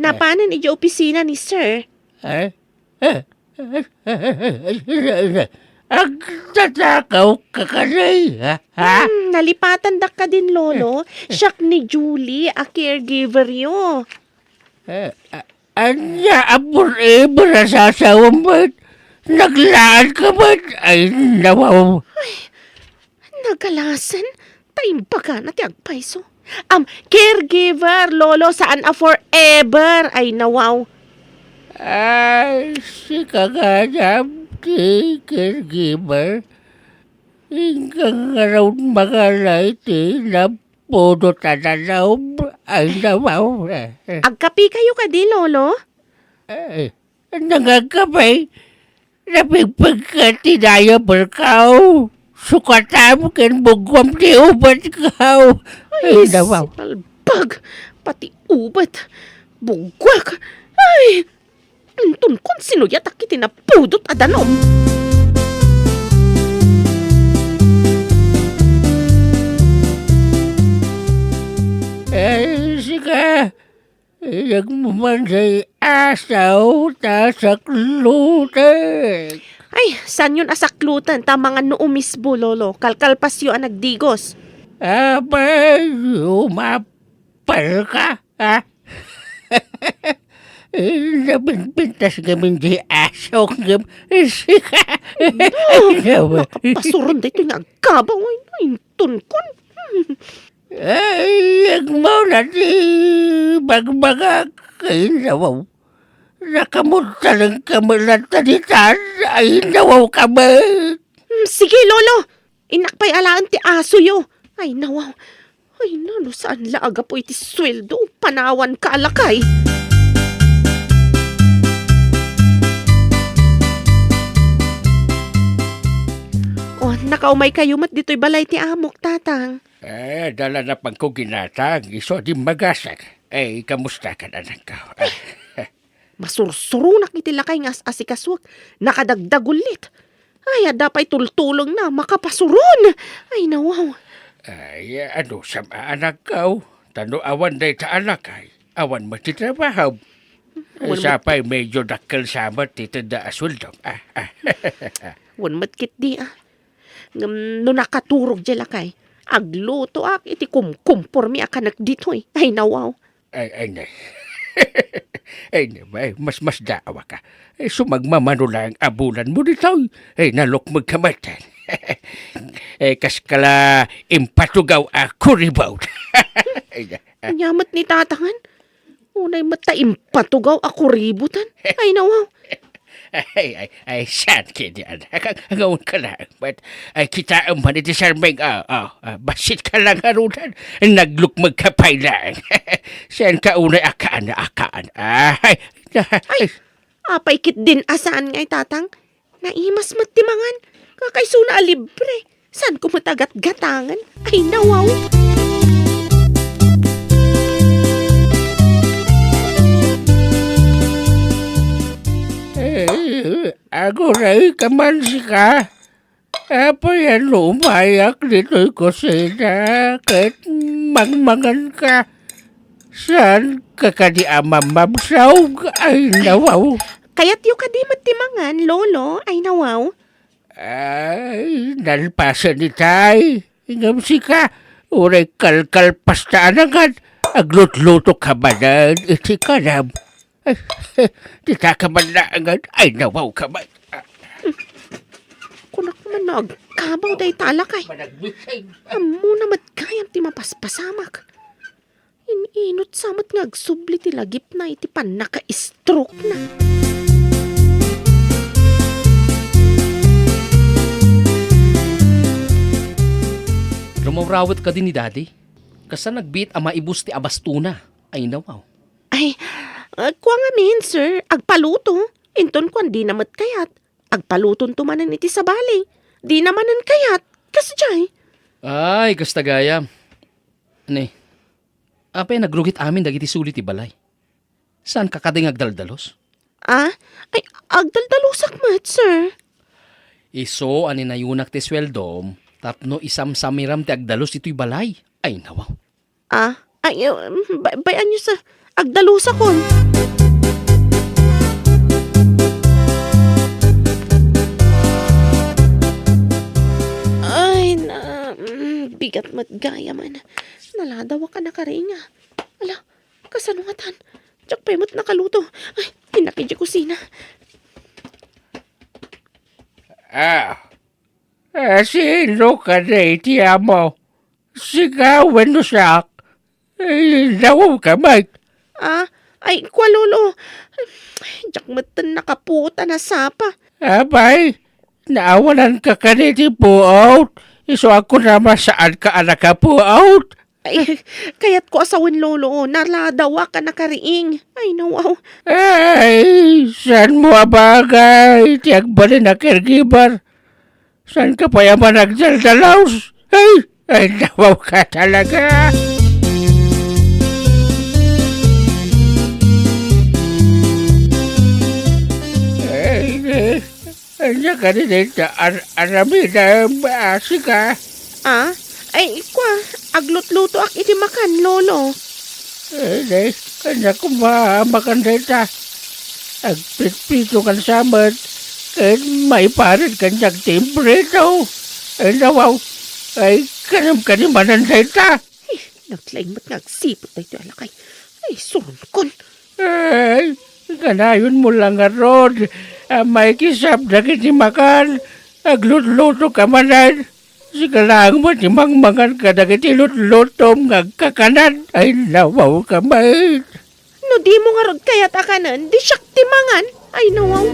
Napanan iti opisina ni sir. Ang tatakaw ka kanay, ha? Nalipatan da ka din, Lolo. Siyak ni Julie, a caregiver yo. Anya, abur na sasawang ba't? Naglaan ka ba't? Ay, nawaw. Nagalasan? Taimba ka na ti agpaiso. Caregiver, Lolo, saan a forever? Ay, nawaw. Ay, si kaganam, ti caregiver. Hinggang araw magalay ti na puno tananaw. Ay, nawaw. Agkapi kayo ka di, Lolo? Ay, nangagkabay. Napigpag ka tinaya berkaw. Sukatam ken bugwam ti ubat kaw. Ay, nawaw. Salbag, pati ubat, bugwak. Ay, antun kon sinuyat akiti na pudot adanom. Ay, sika. Nagmamansay asaw ta saklutek. Ay, saan yun asaklutan ta mga nuumisbo, Lolo? Kalkalpasyo ang nagdigos. Abay, umapal ka, ha? Nabinpintas kami di asaw kam. Sika. Pasuron da ito yung agkabaw. Ay, intun kon. Ay, mo na di bagbaga kay nawaw. Nakamunta ng kamalan tanitan. Ay, nawaw ka ba? Sige, Lolo. Inakpay alaan ti aso yo. Ay, nawaw. Ay, nano saan laaga po iti sweldo. Panawan ka alakay. Oh, nakaumay kayo mat dito'y balay ti amok, tatang. Dala na pang ko ginatang. Iso di magasak. Ay, kamusta ka na ng kao? Masursurunak iti lakay nga asikaswak. Nakadagdagulit. Ay, adapay tultulong na makapasuron. Ay, nawaw. Ay, ano sa anak kao? Tano awan day ta anak ay. Awan mo ti trabaho. Sa pa'y medyo dakkel sama ti tanda asweldo. Wan matkit di no nakaturog di lakay. Agluto ak iti kumpormi akanak ditoy. Ay, nawaw. Ay, nay. Ay, mas daawa ka. Sumagmamano lang abulan mo dito. Ay, nalok magkamatan. Kaskala impatugaw ako ribaw. Anyamat ni tatangan. Unay mataimpatugaw ako ributan. Ay, nawaw. Ay, saan kini anak? Hangawin ka lang. But, ay, kita ang maniti sarmeng, basit ka lang harunan. Nagluk magkapay lang. Saan ka unay akaan? Ay, Apay kit din asaan ngay tatang. Naimas matimangan. Kakaysuna libre. Saan ko matagat-gatangan? Ay, nawaw. Ako rin kamansi ka. Apa yan lumayak dito'y kusina. Kahit mangmangan ka. Saan ka di amamamsaw? Ay, nawaw. Kaya't yung kadimat timangan, Lolo. Ay, nawaw. Ay, nalpasan ni tay. Ingamsi ka. Uray kalkal pastaan agad. Aglutluto ka ba na iti kanam? Ay, tita ka man na agad. Ay, nawaw ka man. Kunak man nagkabaw day talakay. Amo na madkayam ti mapaspasamak. Ininot samat nga agsubli ti lagip na iti pan naka-stroke na. Rumawrawat ka din ni Daddy. Kasa nagbit ama ibus ti abastuna. Ay nawaw. Ay, kuwa nga min, sir. Agpaluto. Inton kwan di namat kayat. Agpaluton tumanan iti sa bali. Di namanan kayat. Kasjay. Ay, kastagaya. Ne, apay nagrugit amin dagiti sulit ti balay. Saan ka kading agdaldalos? Ay, agdaldalusak mat, sir. Iso, ani na yunak ti sweldom, tapno isam-samiram ti agdalos ito'y balay. Ay nawaw. Bayan nyo sa agdalusa kon. Ay, bigat matgaya man. Naladawa ka na karinga. Ala, kasanungatan. Tsak pa'y mo't nakaluto. Ay, pinakidya kusina. Sino ka na itiya mo? Sigawan mo siya. Nawaw ka, Mike. Ay, kwa lolo. Tsak matan nakaputa na sapa. Abay, naawalan ka kaniti po out. Iso ako naman saan ka anak ka po out. Ay, kaya't ko asawin lolo. Naladawa ka na kariing. Ay, nawaw. Ay, saan mo abagay? Tiyag ba rin na caregiver? Saan ka pa yaman nagdaldalaws? Ay, nawaw ka talaga. Anya ka rin ito, arami na maasi ka. Ay, kwa, aglot-luto ak iti makan, lolo. Kanya ko makan dito. Agpit-pito kan samat. Kahit may parit kanyang timbre ito. Ay, nawaw. Ay, kanam-kanimanan dito. Naglaing mo't nagsipot na ito alakay. Ay, surunkon. Ay, kanayon mo lang nga rod. May kisap na kiti makan. Aglut-luto ka manan. Sikalang mo timang-mangan ka na kiti lut-lutom nga kakanan. Ay, nawaw ka, mate. No di mo nga rod kayat akanan, di siyak timangan. Ay, nawaw.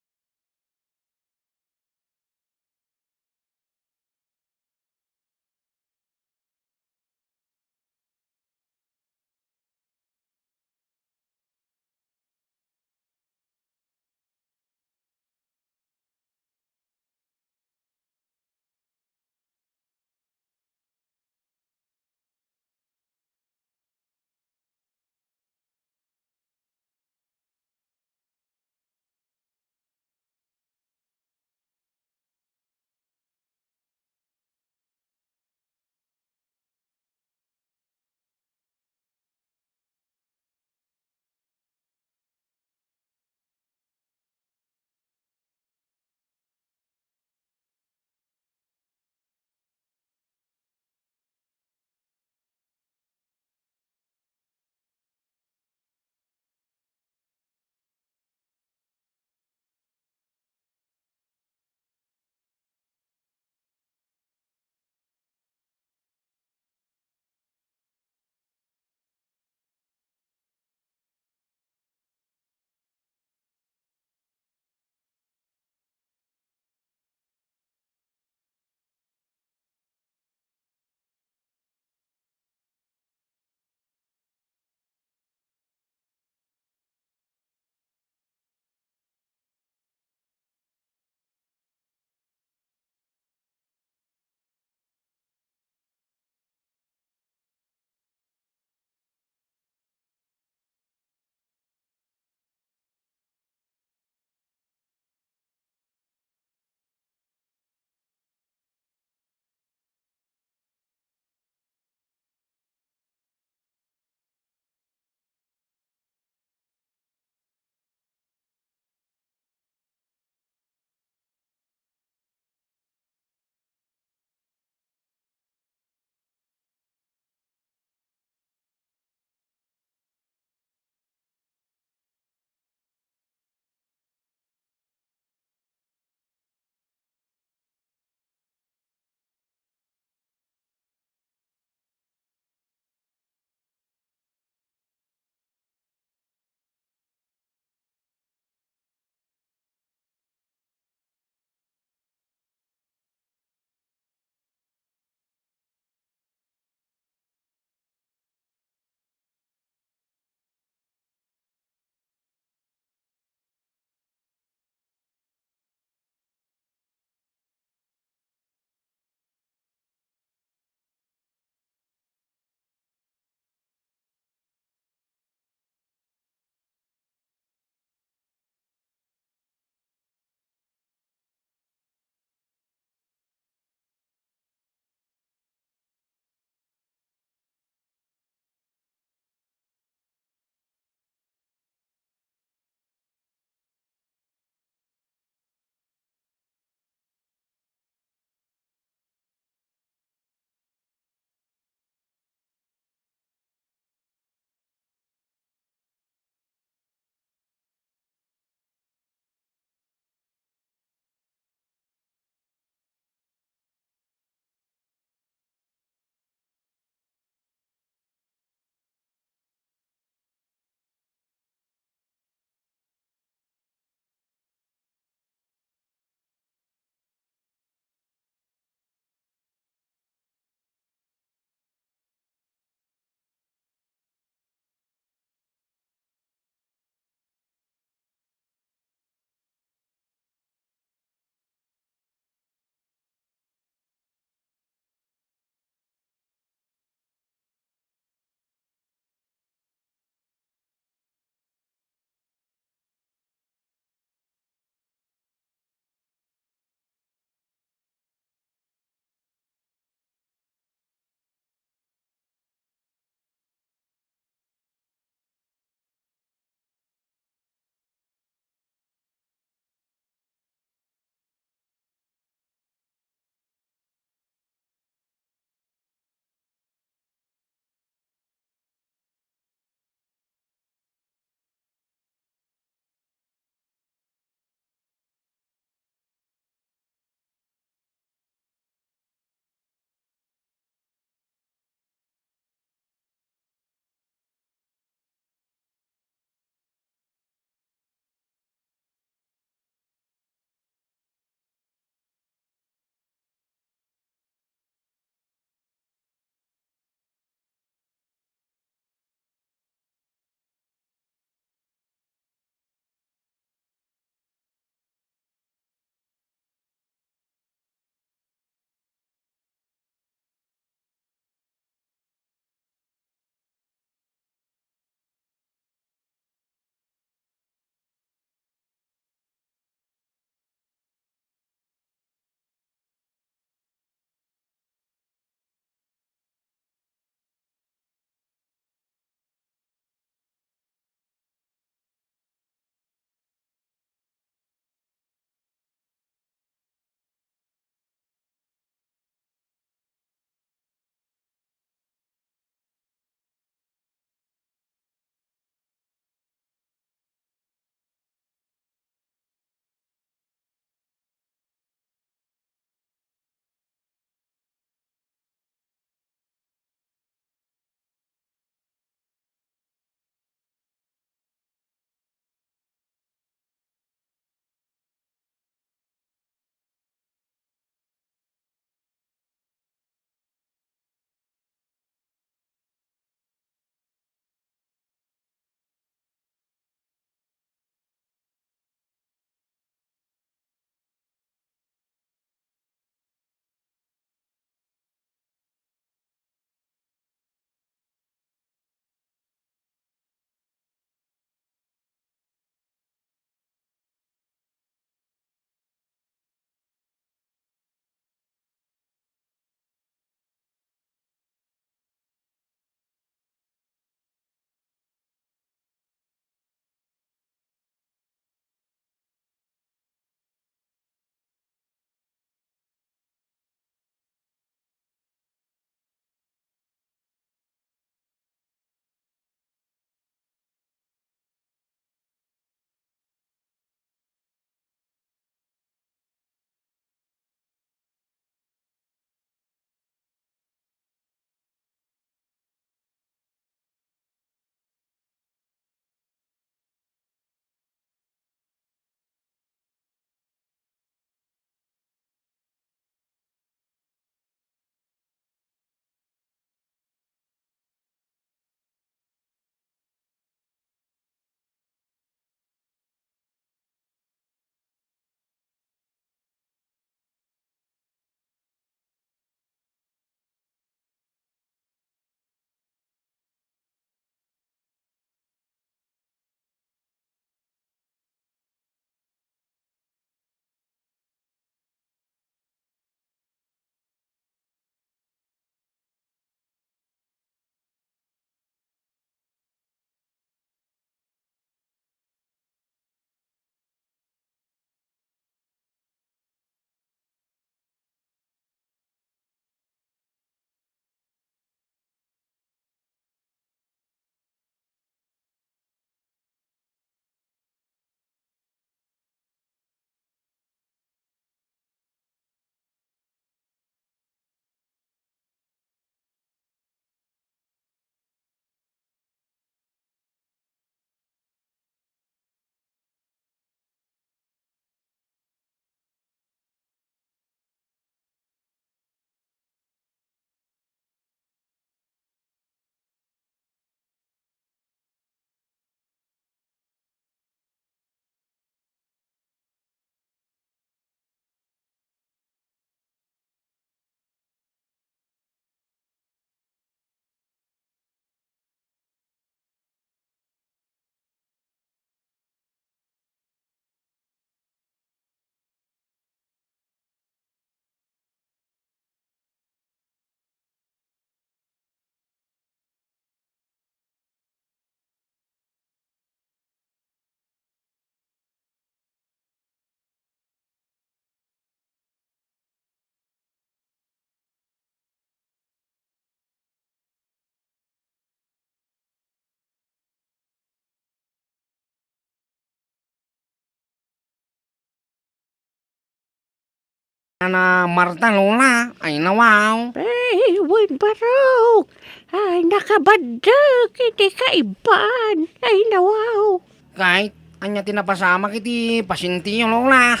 Ana Marta Lola, ay nawaw. Ay, wen barok. Ay, nakabadag. Iti kaiban. Ay, nawaw. Kahit anya tinapasama kiti pasinti yung Lola.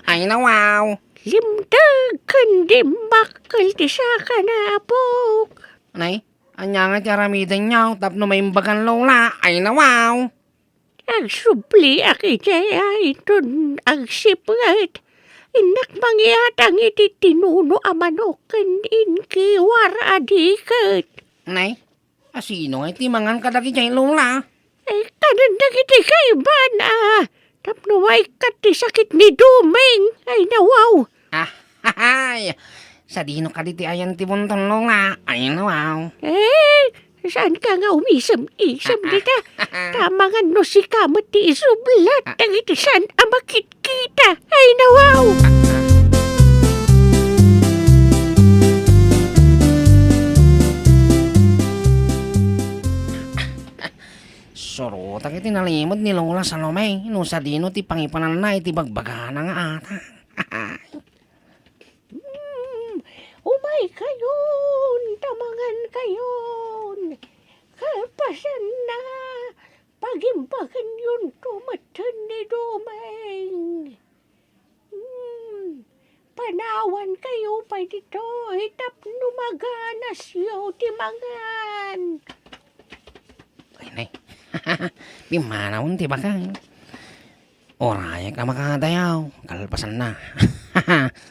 Ay nawaw. Limdag kandi makal ti siya kanapok. Nay, anya nga ti aramidan niyaw tapno may imbagan Lola. Ay nawaw. Agsubli akijaya iton agsipngat. Inak mangyatang iti tinuno amanokan inki wara adikat. Nay, asino nga iti mangan kadagi dyan Lola. Ay kanandag iti kaiban Tapno may ti sakit ni Dumeng. Ay nawaw. Ay, sa dino ka diti ayan ti bunton Lola. Ay nawaw. Saan ka nga umisam-isam dita? Tama nga no si kamot ti isublat. Ang iti saan amakit kita. Ay nawaw. Suro, takiti nalimod ni Lola Salome. No sa dino ti pangipanan na iti bagbaga na nga ata. Umay kayon, tamangan kayon. Kalpasan na, pagimbagan yun tumatan ni Dumeng. Panawan kayo pa dito, itap numaganas yo timangan. Ay, nay. Pimanawon ti bakang. Oraya ka makadayaw. Kalpasan na.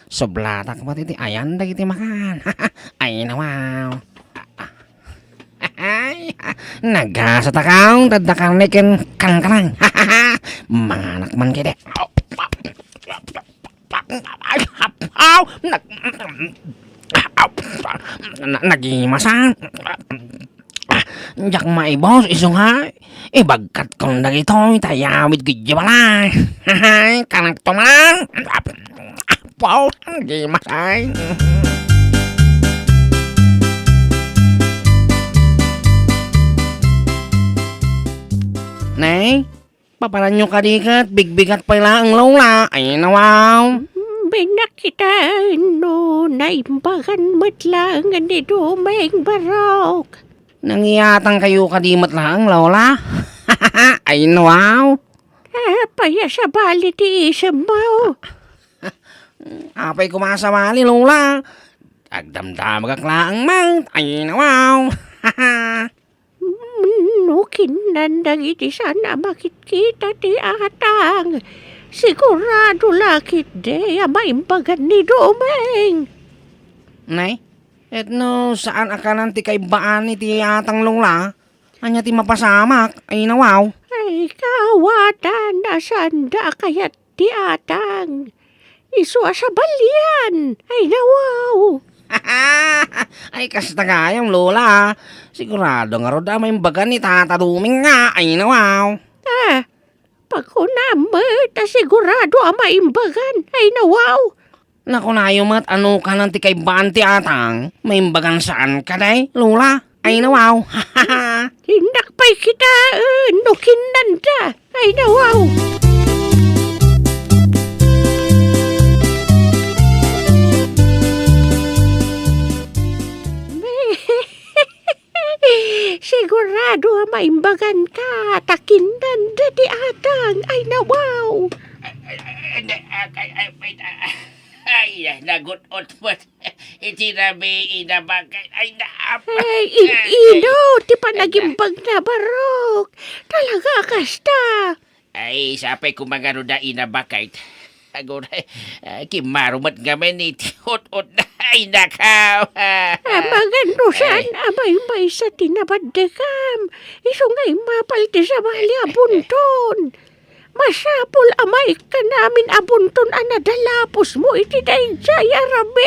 Soblatak mo titi ayan dagiti makan. Ay nawaw. Ay, nagasa takaw. Dadakarnikin kankanang. Manganak man kide. Nagimasan. Jak maibos isunghay. Ibagkat kong dagitoy tayawid gidya balay. Kanak tumalang. Wow, gimasay. Nay, paparan nyo kadikat. Bigbigat pala ang Lola. Ay nawaw. Binak kita no, naimbagan matlang ni Dumeng barok. Nangiyatang kayo kadimat lang, Lola. Ay nawaw. Paya sa bali ti isamaw. Apay kumasawali, Lola. Agdamdam agaklaang mang. Ay nawaw. Nukin nandag iti sana makikita ti atang. Sigurado lakit de maimbagan ni Dumeng. Nay, etno saan akanan ti kaibaan iti atang Lola? Anya ti mapasamak. Ay nawaw. Ay kawatan na sanda kayat ti atang. Iswa sa balyan. Ay nawaw. Ay kasta gayam Lola. Sigurado nga roda may imbagan ni Tata Duming nga. Ay nawaw. Pagkunamit sigurado maimbagan. Ay nawaw. Naku na mat ano ka ng ti kaibaan ti atang? May imbagan saan ka day, Lola? Ay nawaw. Hinakpay kita, nukin nanda. Ay nawaw. Sigurado maimbagan ka. Takin nanda di atang. Ay nawaw. Ay, nagutot mo. Itinabi, inabagay. Ay, naap. Ay, ino, ti panagimbag na barok. Talaga kasta. Ay, sapay kumangano na inabakay. Agora, kimarumat ngamen ni Tihot-ot na. Ay, nakaw. Magano saan amay-may sa tinabadekam. Iso nga'y mapalti sa bali abunton. Masapol amay ka namin abunton anadalapos mo iti dayjay arabe.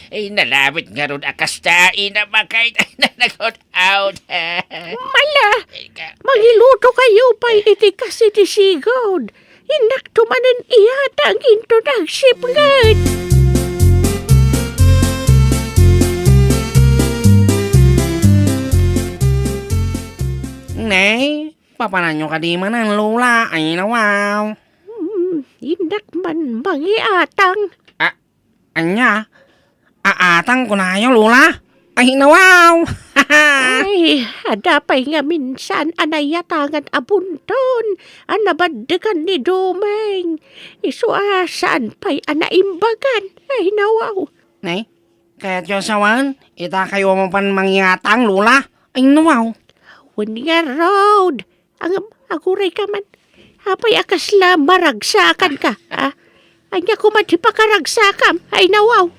Ay, nalabit nga ron akasta. Inabakay. Nanagot out. Mala, magiluto kayo pa iti kasi ti sigod. Inak tumanan iyata ang into nagsipngat. Nay, papanan nyo ka di man ang Lola. Ay nawaw. Inak man mangiatang. Anya, aatang ko na kayo, Lola. Ay, nawaw! Ay, adapay nga minsan anayatangan abunton. Anabaddegan ni Domeng. Isuasan pa'y anaimbagan. Ay, nawaw. Nay, kaya tiyo sawan, ita kayo mo pan mangyatang, Lola. Ay, nawaw. Wan nga road. Ang aguray ka man. Apay akasla maragsakan ka. Ha? Anya kumatipakaragsakan. Ay, nawaw.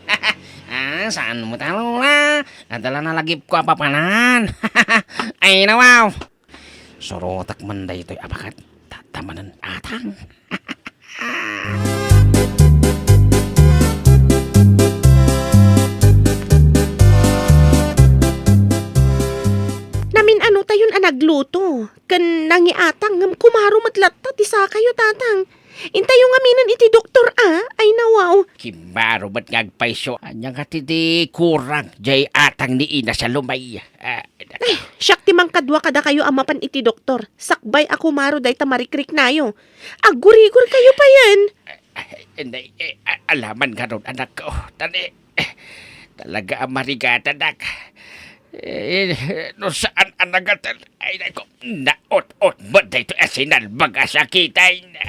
Saan mo ta, Lola? Adala na lagip ko apapanan. Ay, nawaw. Sorotak man day ito'y apakat. Tatamanan atang. Namin ano tayon nagluto. Kan nangiatang ngam kumaro matlatta ti sa kayo tatang. Intayo nga minan iti doktor ay nawaw. Kimaro ba't ngagpaiso? Anyang katiti kurang jay atang ni ina sa lumay. Siyak ti mangkadwa kada kayo amapan iti doktor. Sakbay ako maro day tamarikrik nayo. Agurigur kayo pa yan. Hindi, alaman ka ron, anak ko. Talaga ang marigata, anak. No saan ang nagatan? Ay, nako, naot-ot mo dito asinal baga sakitan.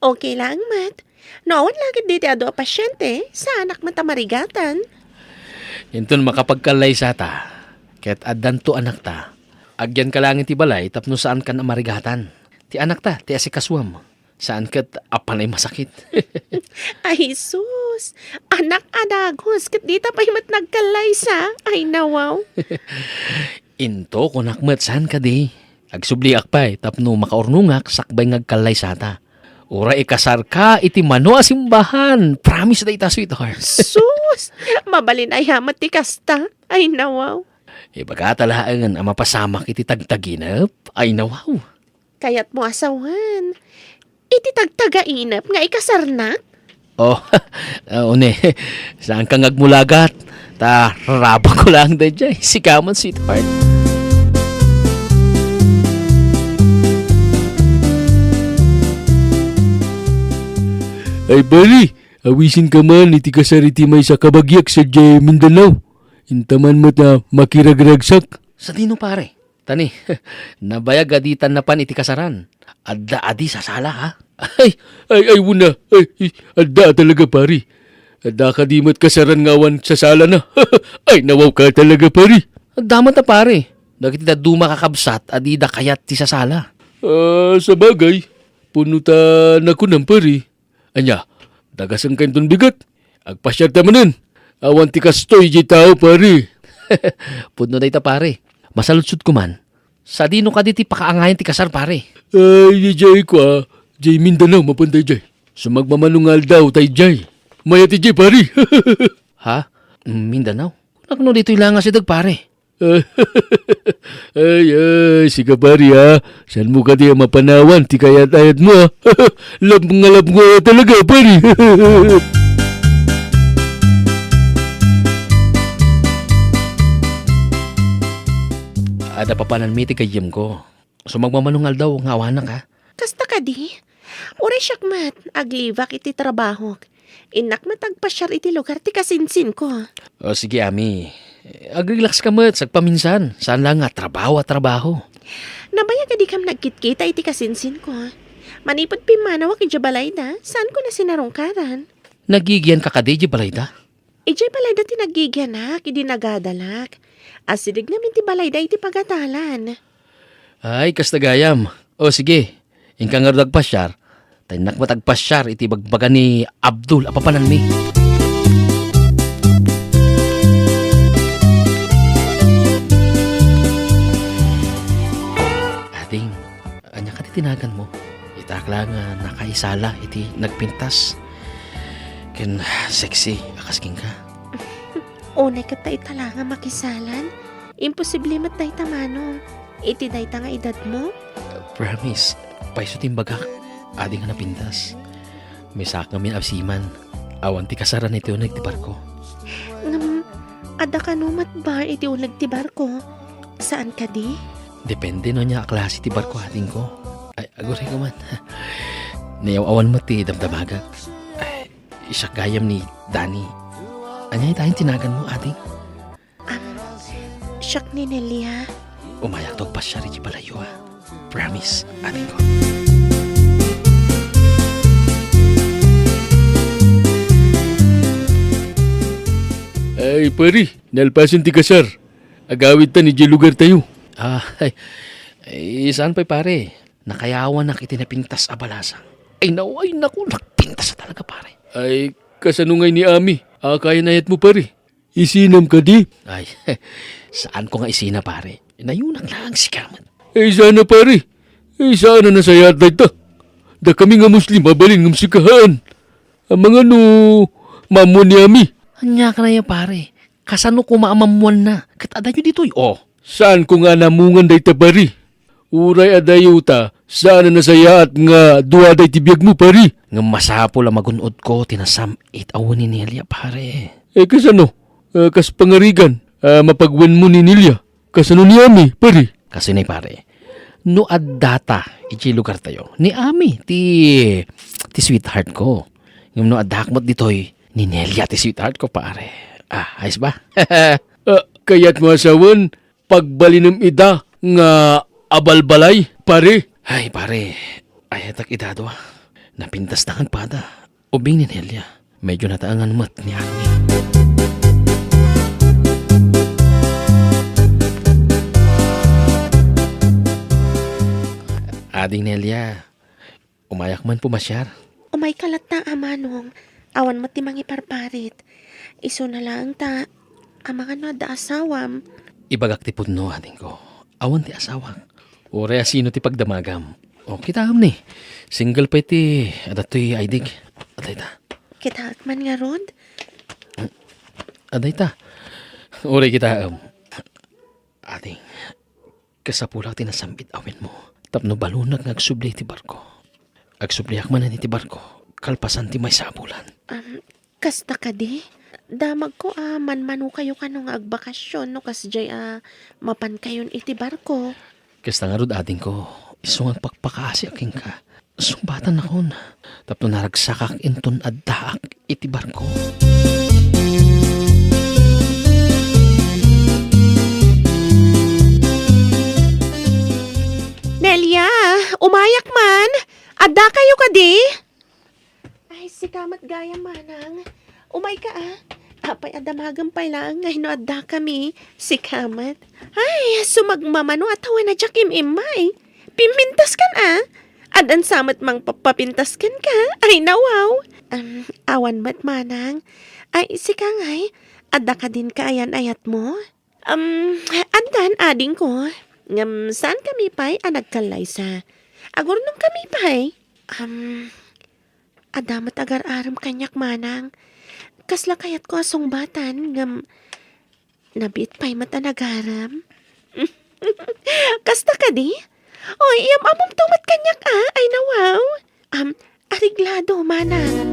Okay lang, Mat. Noon lagi dito ado a pasyente sa anak matamarigatan. Inton makapagkalay sa ta. Ket addan to anak ta. Agyan ka lang ti balay tapno saan kan amarigatan. Ti anak ta, ti asikaswam. Saan ket apanay masakit. Ay, sus. Anak adagos, kat dita pa himat nagkalaysa. Ay, nawaw. Into kunakmet saan ka di. Agsubliak pa tapno makaurnungak sakbay ngagkalay sa ta. Ura ikasar ka iti mano a simbahan. Promise da ita, sweetheart. Sus. Mabalin ay hamat ti kasta. Ay, nawaw. Ibagatalaan ang mapasamak iti tagtaginap. Ay nawaw. Kaya't mo asawan. Iti tagtagainap nga ikasarnak. Oh, une. Saan ka ngagmulagat? Ta, raraba ko lang da dyan. Sikaman, sweetheart. Ay bari, awisin ka man iti kasariti may sa kabagyak sa Jay Mindanao. Intaman mo na makiragragsak. Sa dino pare? Tani, nabayag aditan na pan iti kasaran. Adda adi sa sala ha? Ay, wuna. Ay, adda talaga pari. Adda ka di mat kasaran ngawan sa sala na. Ay, nawaw ka talaga pari. Damat na pare. Dagiti da duma kakabsat adi da kayat ti sa sala. Sa bagay, punutan ako ng pari. Anya, dagasang kanton bigat. Agpasyar tamanan. Awan ti kastoy di tao pari. Pudno da ita pare. Masalutsud ko man. Sa dino ka di ti pakaangayan ti kasar pare. Ay, jay ko Jay Mindanao mapunday jay. Sumagmamanungal daw tay jay. Maya ti jay pari. Ha? Mindanao? Nagno dito ilangan si dag pare. Ay, siga pari ha. Saan mo ka di mapanawan ti kayat-ayat mo ha. Lab nga talaga pari. Ada pa panan mi ti kayem ko. So magmamanungal daw nga awanak ha. Kasta ka di? Uray siyak, Mat. Aglivak iti trabaho. Inak matagpasyar iti lugar ti kasinsin ko. O sige, Ami. Agrelax ka mat, sagpaminsan. Saan lang nga, trabaho. Nabaya ka di kam nagkitkita iti kasinsin ko. Manipod pimanawak iti balayda. Saan ko na sinarungkaran? Nagigyan ka kadi, balayda? Iti balayda ti nagigyanak, iti nagadalak. Asidig namin ti balayda iti pagatalan. Ay, kastagayam. O sige, ingkang nga dagpasyar. Tainak matagpasyar iti bagbaga ni Abdul apapanan mi. Ating, anya ka titinagan mo. Itakla nga nakaisala iti nagpintas. Ken sexy, akasking ka. Unay ka tayo talaga makisalan. Imposible mat tayo tamano. Iti day nga edad mo. Promise, paiso timbagak. Adi nga napintas. May sak nga min absiman. Awan ti kasaran iti unag ti barko. Ada ka numat bar iti unag ti barko. Saan ka di? Depende no niya klase ti barko ating ko. Ay, aguray ko man. Nayaw-awan mo ti damdamagak. Ay, isak gayam ni Danny. Anyay tayong tinagan mo ating? Siyak ni Nelia. Umayak tog pa siya rin palayo ha. Promise, ating ko. Ay pari, nalpasan ti kasar. Agawid ta ni jay lugar tayo. Saan pa'y pare? Nakayawan na kiti napintas abalasang. Ay naku, nakpintas na talaga pare. Ay, kasanungay ni Ami. Kaya nayat mo pari. Isinam ka di. Ay, saan ko nga isina pare? Nayunak lang si Kamat. Ay sana pari. Ay sana nasayat na ita. Da kami nga Muslim mabalin ng sikahaan. Ang mga mamon ni Ami. Anya ka na yan pare. Kasano ko maamamuan na. Katada nyo dito'y. Oh, Saan ko nga namungan day ta pari? Uray adayuta, saan na nasaya at nga duwaday tibiyag mo pari? nga masapol ang magunod ko, tinasam 8 awon ni Nelia pare. Kasano? Kas pangarigan, mapagwan mo ni Nelia. Kasano ni Ami, pari? Kasi na pare, no ad data, iti lugar tayo, ni Ami, ti sweetheart ko. Yung no ad hakmot dito'y, ni Nelia ti sweetheart ko pare. Ayos ba? Kaya't mo asawan, pagbalinam ida nga abalbalay, pare. Ay pare, ay tak idado Napintas na ang pada. Ubing ni Nelia. Medyo nataangan mat ni Agni. Ading Nelia, umayak man pumasyar. Umay kalat na amanong. Awan mati mangi parparit. Iso na lang ta. Amangan na da asawam. Ibagak ti pudno ading ko. Awan ti asawak. Ore asino ti pagdamagam. O kita am ni. Single pa ti adatoy aidig. Aday ta. Kita man nga rod. Aday ta. Ore kita am. Ading. Kasapulak ti nasambit awin mo. Tapno balunag nga agsubli ti barko. Agsubliak man na ti barko. Kalpasan ti may sabulan. Kasta ka di? Damag ko manmanu kayo kanong agbakasyon no kasjay mapan kayon iti barko. Kasta nga rod ading ko. Isong ang pagpakaasi aking ka. Sumbatan ako na. Tapno naragsakak inton addaak iti barko. Nelia, umayak man. Adda kayo ka di? Ay, si kamat gaya manang. Umay ka Apay adamagang pay lang ngay no adda kami. Si kamat. Ay, sumagmamano at hawa na jakim imay. Pimintas kan Adan samat mang papapintas kan ka. Ay, nawaw. Awan mat manang. Ay, si ka ngay. Adda ka din ka ayan ayat mo? Adan ading ko. Saan kami pa'y nagkalay sa? Agur nung kami pa'y? Adamat agar-aram kanyak manang. Kasla kayat ko asong batan. Nabit pa'y mata nagaram. Kasta ka di? Oy, amom tumat kanyak Ay nawaw. Ariglado manang.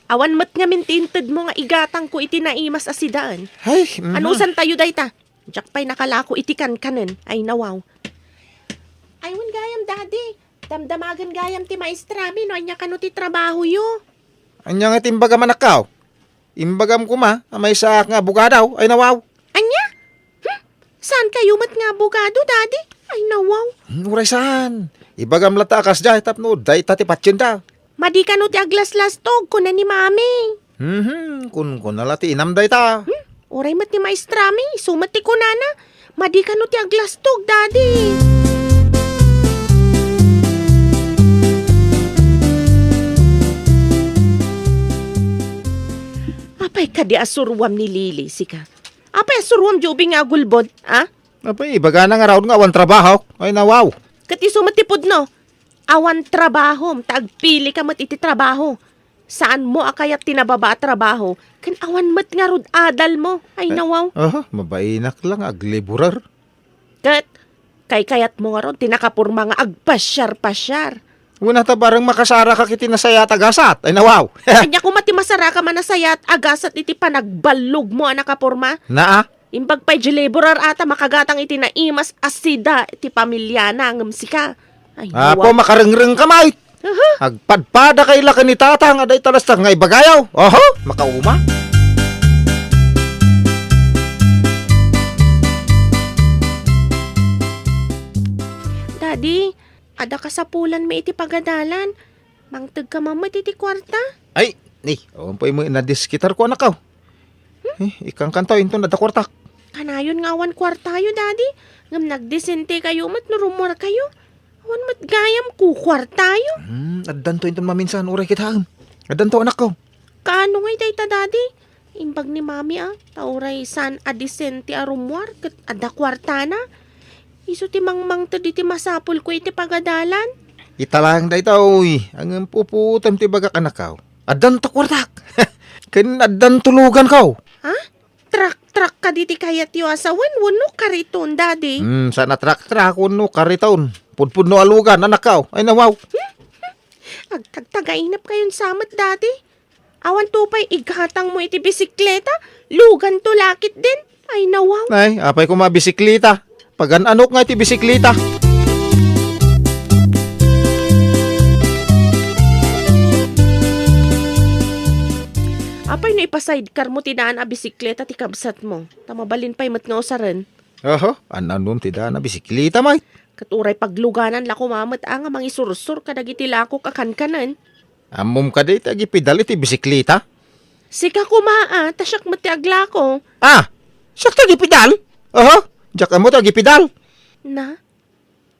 Awan mat nga mintinted mo nga igatang ko iti naimas asidaan. Ay, Ano san tayo dayta? Diyak pa'y nakalako itikan kanen. Ay nawaw. Aywan gayam daddy. Damdamagan gayam ti maestrami no anya kano ti trabaho yo. Anya nga timbagam anakaw. Imbagam ko amay sa nga bugadaw, ay nawaw. Anya? Saan kayo mat nga abogado daddy? Ay nawaw. Uray saan? Ibagam latakas jay tapno, day tati patsin da. Madi kano ti aglas-las tog ko na ni mami. Kun nalati inam day ta. Oray mat ni maestrami. Sumat ti kunana. Madi kano ti aglas tog daddy. Apay ka di asurwam ni Lili, sika. Apay asurwam jobi nga gulbod, ha? Apay, ibaga na nga raw nga awan trabaho, ay nawaw. Kati sumatipod no. Awan trabaho, tagpili ka mat iti trabaho. Saan mo akayat tinababa trabaho? Kan awan mat nga rod adal mo. Ay nawaw. Mabainak lang, agliburar. Kat, kayat mo nga ron, tinakapurma nga agpasyar-pasyar. Una ta barang makasara ka kiti nasaya tagasat, ay nawaw. Kanya kung mati masara ka man nasayat, agasat iti panagbalog mo anakaporma. Naa? Imbag pa'y jileburar ata makagatang iti naimas asida iti pamilya na ngamsika. Ay, Apo, makarengreng kamay. Agpadpada kay laki ni tata nga day talastak nga ibagayaw. Oho, makauma. Daddy, ada kasapulan may iti pagadalan. Mangtag ka mamat iti kwarta. Ay, pa mo nadiskitar ko anakaw. Ikang kantaw into nadakwartak. Kanayon nga awan kwartayo, Daddy. Ngam nagdesente kayo mat narumor kayo. Awan mat gayam ku kwartayo. Addan to into maminsan, uray kita. Addan to anak ko. Kaano ngay dayta, Daddy? Imbag ni Mami tauray san adisente arumwar ket ada kwarta na. Isu ti mangmang to diti masapul ko iti pagadalan. Italang day taoy, ang puputam ti bagak anakaw. Addan to kwartak. Ken addan tulugan kaw. Ha? Trak ka diti kayat yu asawan wano kariton, Daddy. Sana trak no karitaon. Pudpud no alugan anakaw. Ay nawaw. Agtagtagainap kayon samat, Daddy. Awan tupay ighatang mo iti bisikleta, lugan to lakit din. Ay nawaw. Ay, apay ko mabisiklita. Pagan anok nga iti bisiklita. Apay no ipasidecar mo tinaan a bisikleta ti kabsat mo. Tamabalin pa'y mat nga usaran. Oho, anon ti da na bisiklita may. Katuray pagluganan lako mamat nga mangisursur kadagiti lako kakankanan. Amom ka di tagi pedal iti bisiklita. Sika kumaa, tasyak mati aglako. Siyak tagi pedal? Oho, jak mo tagi pedal. Na?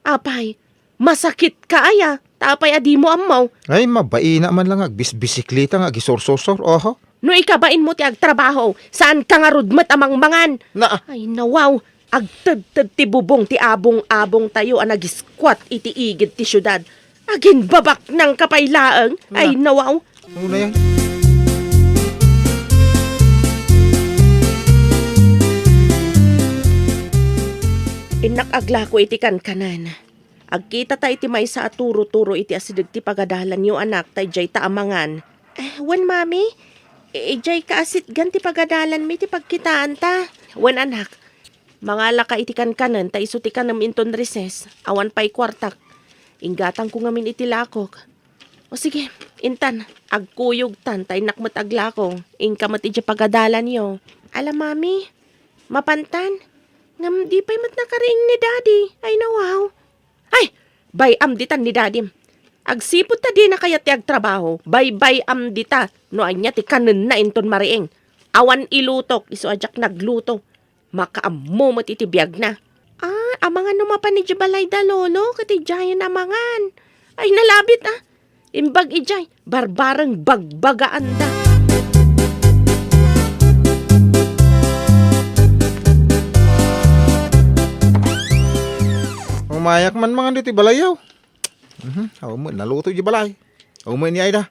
Apay, masakit ka aya. Tapay adi mo amaw. Ay, mabaina man lang bisiklita nga gisursosor. Oho. No ikabain mo ti agtrabaho, saan ka nga rudmat amang mangan? Ay nawaw, agtad-tad ti bubong ti abong-abong tayo ang nag-squat iti igid ti syudad. Agin babak ng kapaylaang, ay nawaw. Ano na yan? Inakagla ko iti kankanan. Agkita ta iti may sa aturo-turo iti asidag ti pagadalan yung anak tay jay taamangan. Wan mami, jay kaasit ganti pagadalan mi ti pagkitaan ta. Wan anak, mga laka iti kankanan ta iso ti kanam inton reses, awan pa'y kwartak. Inggatang ko ngamin iti lakok. O sige, intan, agkuyog tan tay nakmat aglako, ingkamat iti pagadalan yo. Alam mami, mapantan, ngam di pa'y mat nakariing ni daddy, ay nawaw. Ay, bayam ditan ni daddy. Agsipot ta di na kaya ti agtrabaho, bayam dita, no anya ti kanen na inton mariing. Awan ilutok, iso ajak nagluto. Makaammo mat iti biyag na. Amangan numapan ni Jabalay da lolo, kati jayan amangan. Ay nalabit Imbag ijay, barbarang bagbagaan da. Umayak man mga dito balayaw. Aw mo, naluto di balay. Aw mo ni Aida.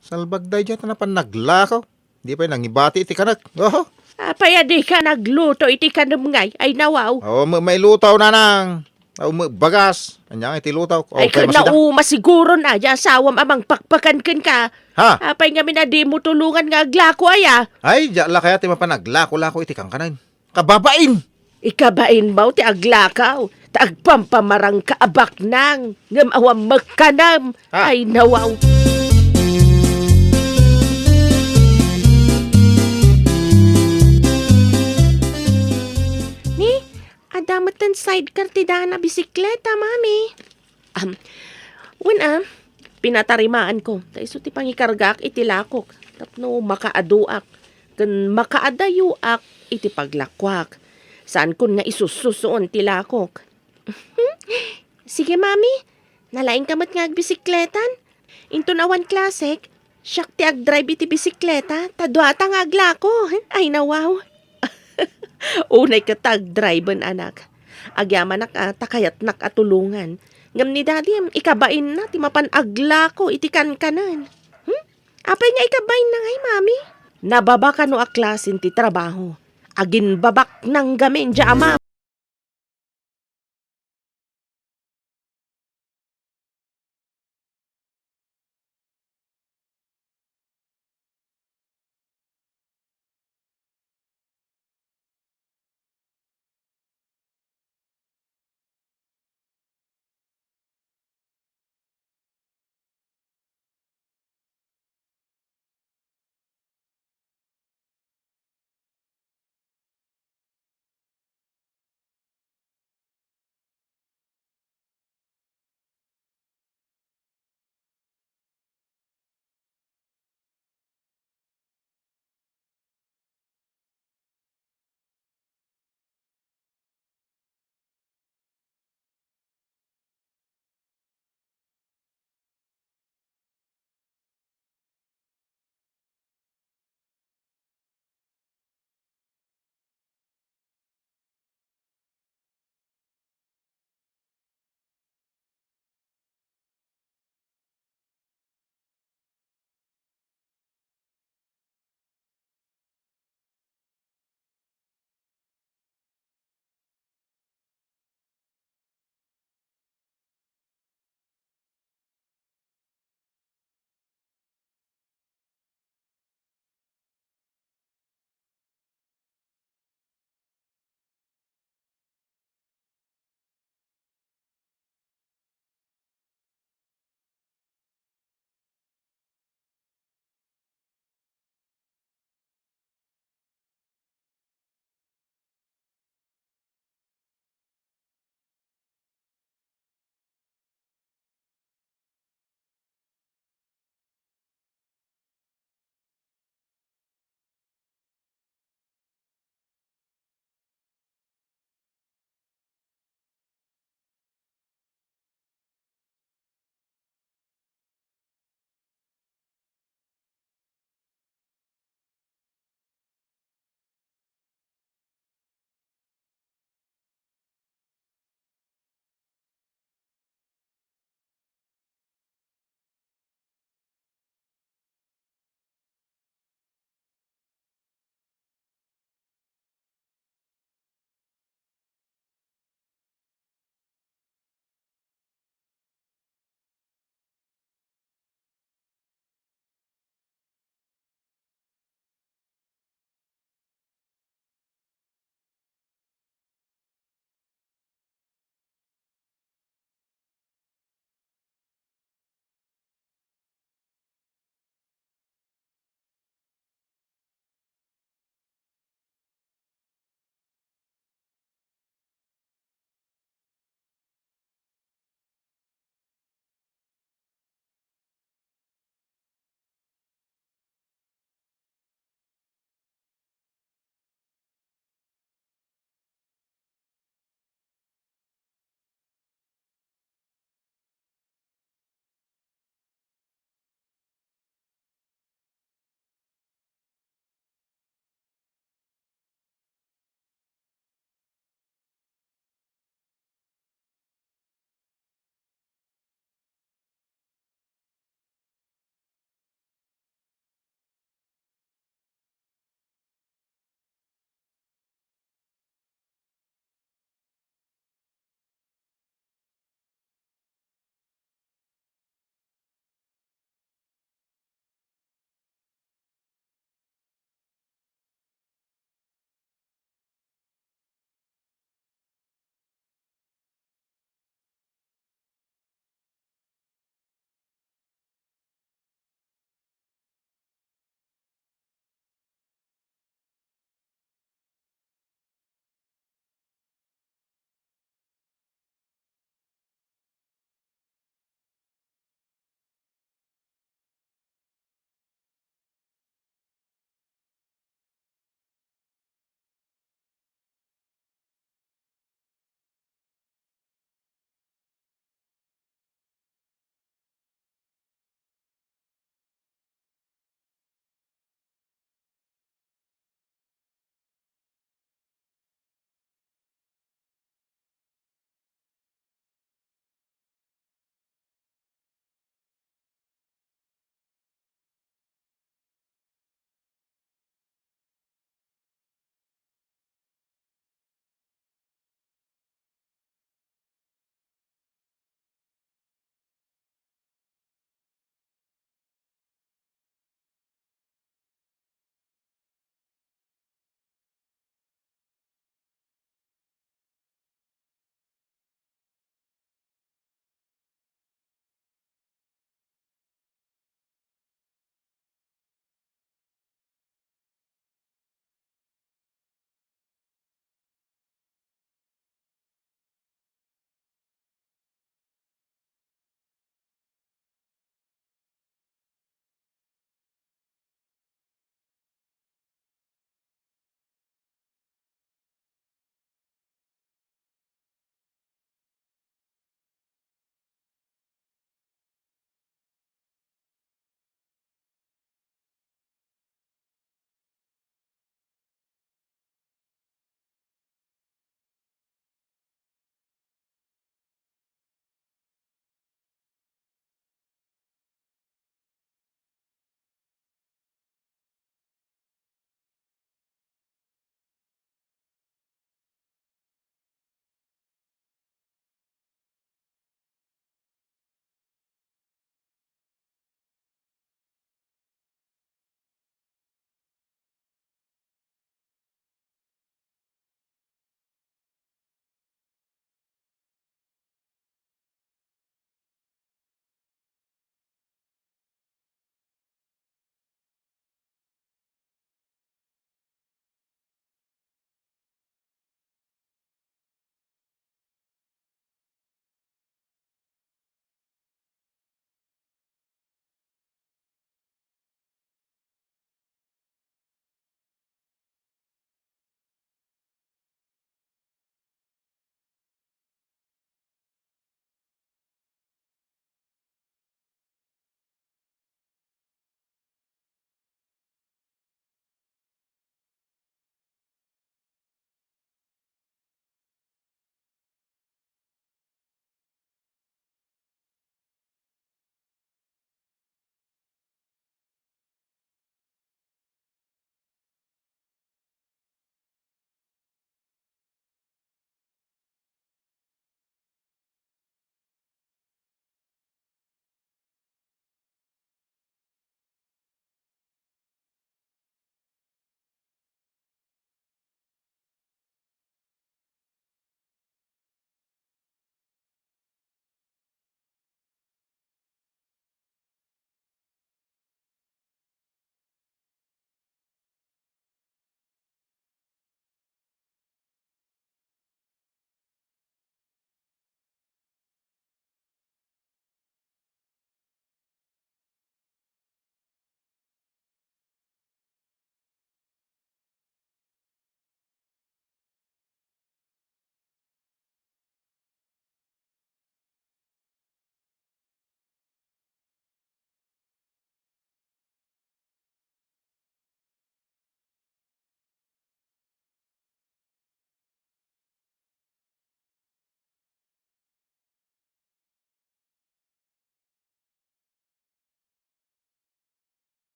Salbagday dyan na panaglakaw. Di pa nangibati iti kanak. Oho. Apay adi ka nagluto iti kanam ngay, ay nawaw. Aw mo, may lutaw na nang. Aw mo, bagas. Anya iti lutaw. Ay ka nauma siguro na, asawam amang pakpakan kan ka. Ha? Apay nga na di mo tulungan nga aglako aya. Ay, la kaya ti mapanaglako-lako iti kang kanan. Kababain! Ikabain mo ti aglakaw. Taagpampamarang kaabak nang. Ngam awam magkanam. Ha? Ay nawaw. Ni, adamatan sidecar ti dana bisikleta, mami. Pinatarimaan ko. Taiso ti pangikargak iti lakok. Tapno makaaduak. Kan makaadayuak iti paglakwak. Saan kun nga isususoon ti lakok. Sige, mami. Nalaing kamat nga agbisikletan. Into na one classic. Siyak ti agdrive iti bisikleta. Tadwata nga aglako. Ay nawaw. Unay ka tag-drive anak. Agyaman takayat nakatulungan. Ngam ni daddy, ikabain na, ti mapanagla ko, iti kankanan. Apay nga ikabain na ngay, mami? Nababa ka no aklasin ti trabaho. Agin babak nang gamin, dya ama.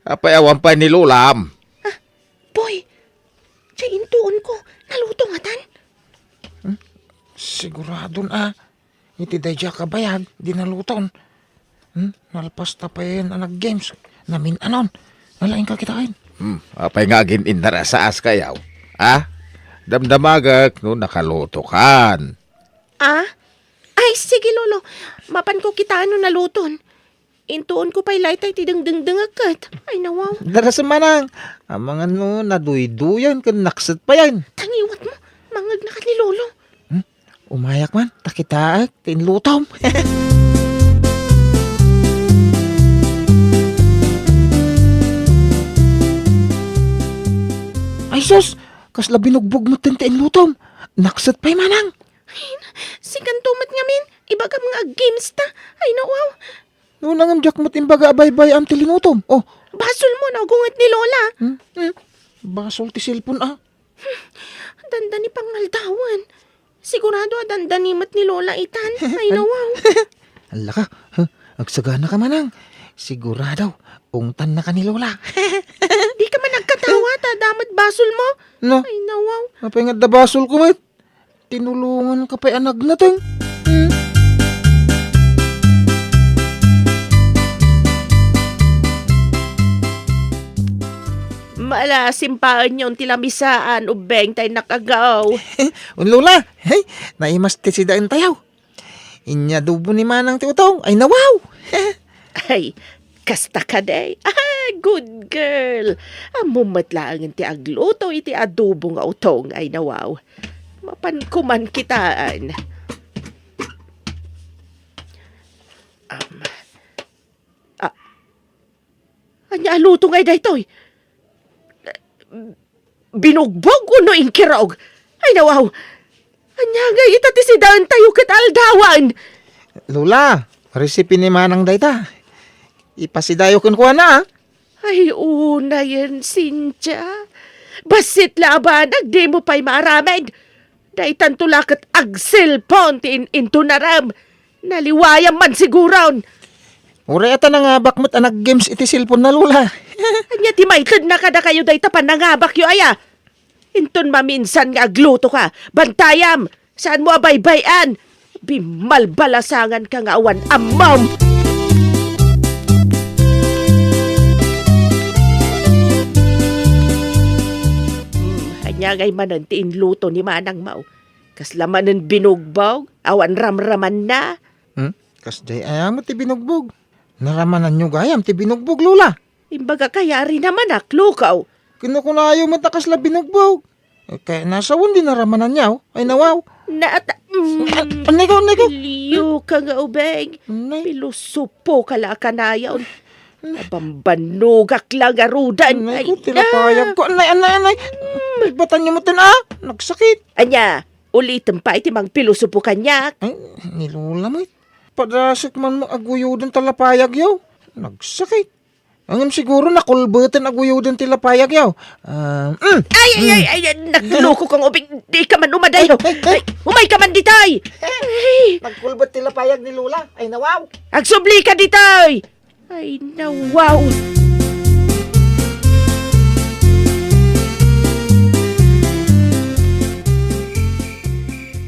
Apay awan pa ni Lulam. Boy, sa intuon ko, naluto nga tan. Sigurado na. Iti dayja kabayag, di naluton. Nalpas tapayin anag games. Namin anon. Nalain ka kitain. Apay nga agin indara sa as kayaw. Damdamagak no nakaluto kan. Ay, sige lolo. Mapan ko kita ano naluton. Intuon ko pa'y laytay ti dengdeng agad. Ay, nawaw. Dara sa manang. Ang mga no naduy-duyan kan naksat pa yan. Tangiwat mo. Mangag na ka ni lolo. Umayak man, takitaak, tinlutom. Ay sus, kasla binugbog mo tintiin lutom. Naksat pa'y manang. Si kantumat nga min. Iba ka mga games ta. Ay, nawaw. Noon ang amjak mo timbaga abay-bay am tilinutom. Oh, Basol mo na gungat ni lola. basol ti silpon Dandani pangaldawan. Sigurado dandanimat ni lola itan. Ay, nawaw. Ala ka, agsagana ka manang. Sigurado, ungtan na ka ni Lola. Di ka man nagkatawa ta. Damat basol mo. No, Ay, nawaw. apay nga da basol ko met. Tinulungan ka pa'y anag nating. Malasimpaan niyo tilamisaan ubeng tay nakagaw. Lola, hey, naimas ti si dain tayaw. Inya dubo ni manang ti utong. Ay nawaw. Ay, kasta ka day. Good girl. Amumat lang ti agluto iti adobo nga utong. Ay, nawaw. Mapankuman kitaan. Anya aluto ngay daytoy. Binugbog uno inkirog. Ay, nawaw. Anya nga itati si daan tayo kat aldawan. Lola, resipi ni manang dayta. Ipasidayo kun kuha na. Ay, una yan, Cynthia. Basit laban, agdi mo pa'y maramid. Daitan tulakat agsilpon ti into naram. Naliwayam man siguron. Uray ata na nga bakmat anag games iti silpon na Lola. Anya ti maitid na kada kayo dayta panangabak yu aya. Inton maminsan nga agluto ka. Bantayam, saan mo abaybayan? Bimalbalasangan ka nga awan amaw. Nyagay manan ti inluto ni Manang Mau. Kaslamanan binugbog, awan ramraman na. Kasday ayam ti binugbog. Naramanan nyo gayam ti binugbog Lola. Imbaga kaya rin naman aklukaw. Kinukunayo mo takas la binugbog. Kaya nasawan din naramanan niya. Ay nawaw. Anay ko. Liyo ka nga ubeng. Anay. Pilusupo ka la kanayaw. Nabambanugak lang arudan. Anay ko, tilapayag ko. Anay. Batan niyo mo nagsakit. Anya, ulitin pa iti mang pilusupo kanya. Ay, nilula mo. Padrasik man mo aguyudan talapayag yaw. Nagsakit. Angam siguro nakulbutan aguyudan tilapayag yaw. Ay, nagloko kang ubing. Di ka man umadayo. Ay, umay ka man ditay. Ay, Nagkulbat tilapayag ni Lola. Ay nawaw. agsubli ka ditay. Ay, nawaw.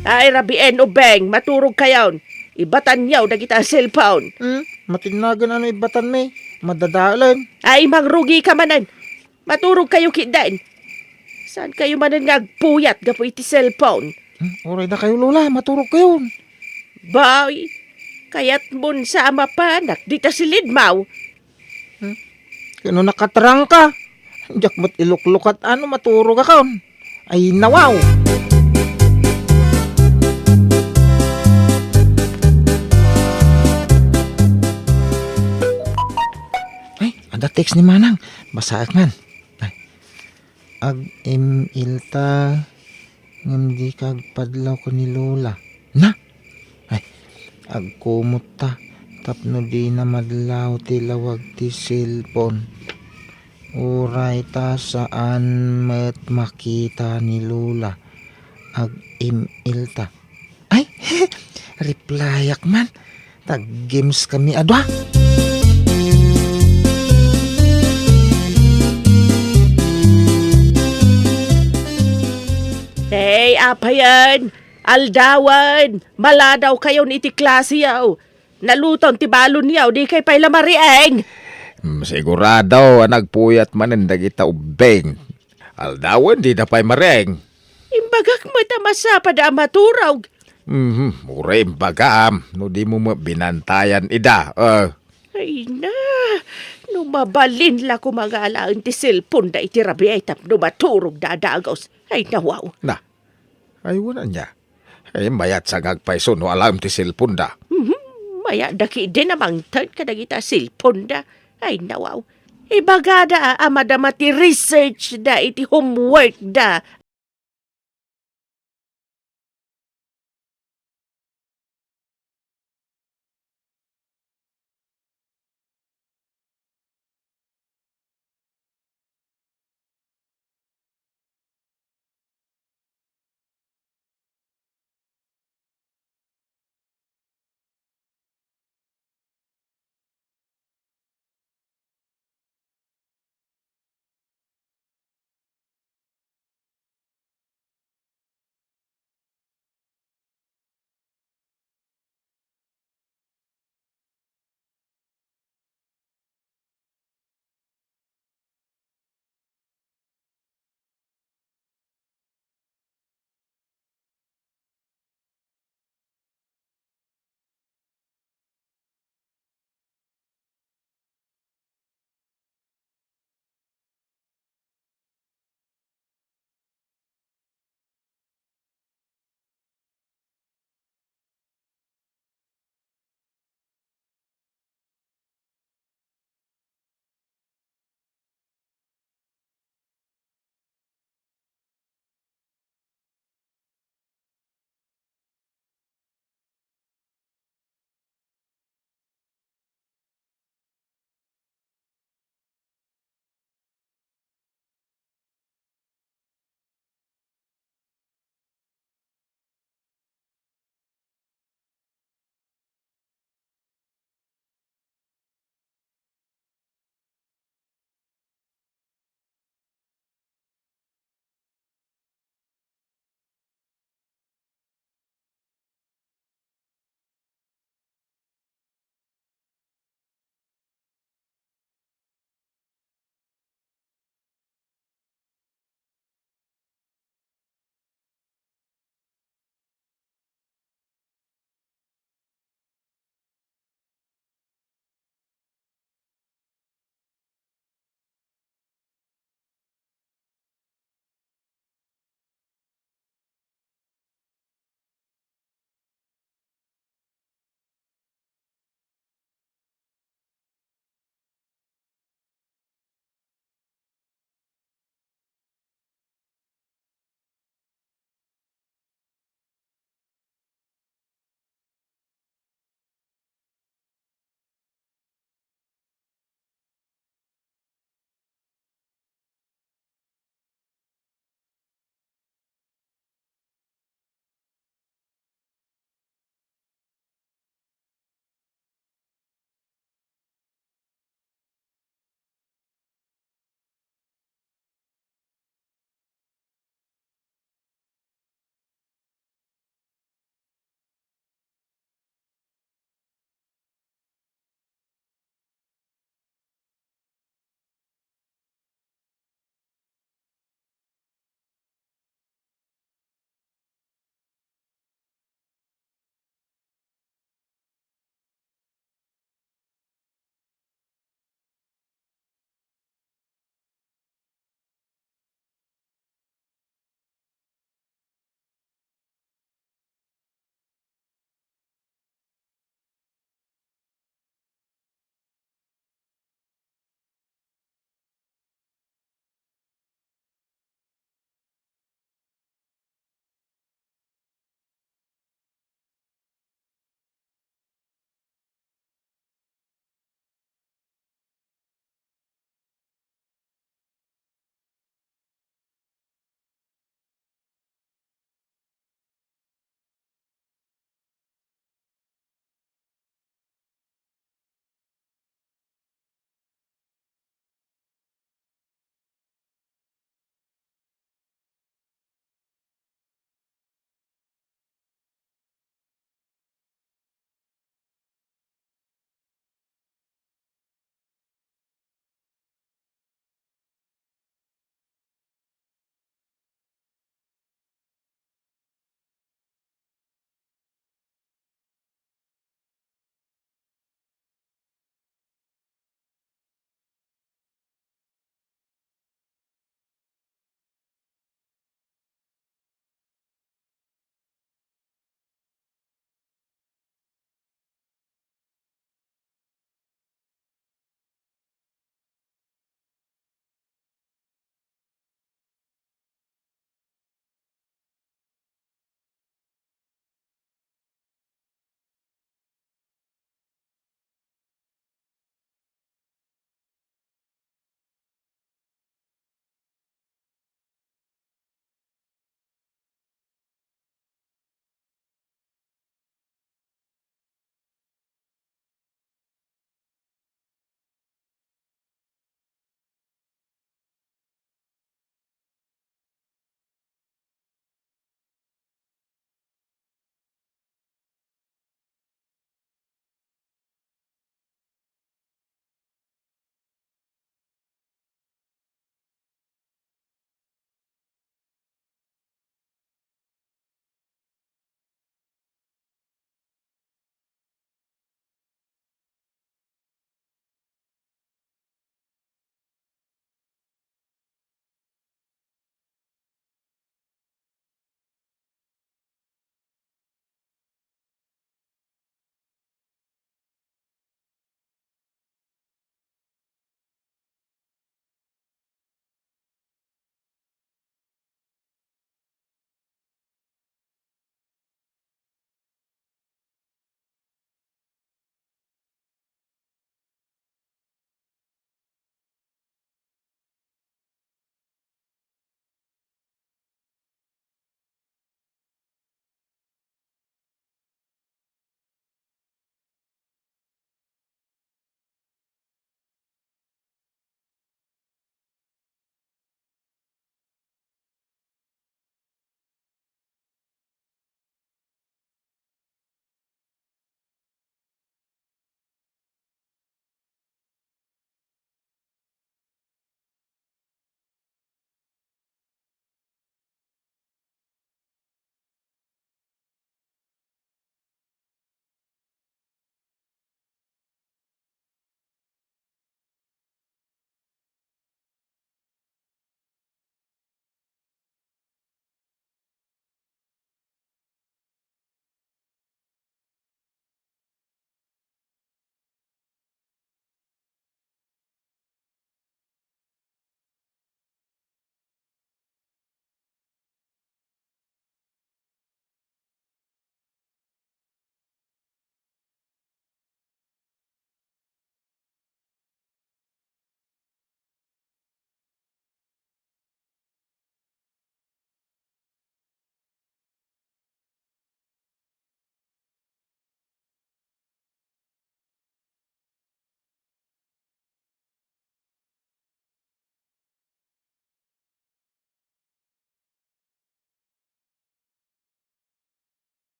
Ay, rabien ubeng, maturog kayaw. Ibatan yaw na kita cellphone. Matinagan ano ibatan may. Madadalan. Ay, mangrugi ka manan. Maturog kayo kidain. Saan kayo manan ngagpuyat gapo iti cellphone? Oray na kayo Lola. Maturog kayo. Boy, kayat mun sama pa, nakdita silid maw. Kano nakatarang ka. Diyak mo't iluklukat ano maturog ka kaon. Ay nawaw. Ay, ada text ni Manang. Basaak man. Ay. Ag-imilta ngam di kagpadlaw ko ni Lola. Na? Ay, agkumot ta. Tapno di na madlaw ti lawag ti cellphone. Uray ta saan met makita ni Lola. Ag-email ta. Ay, replyak man. Tag-games kami adwa. Hey, apa yan? Aldawan, maladaw kayo ni iti klase yaw. Naluton ti balon yaw, di kay pay lamarieng. Sigurado nagpuyat manen dagita ubeng. Aldawan di na pa'y mareng. Imbagak mo masapad ang maturaw. Mure imbagam, no di mo binantayan ida. Ay na, numabalin la ko magalaan ti cellphone da iti rabi ay tap numaturog dadagos. Ay nawaw. Na, ay wala niya. Ay mayat sa gagpaiso no alam ti cellphone da. Maya daki din namang tad kadagita cellphone da. Ay nawaw. Ibagada amadama ti research da iti homework da.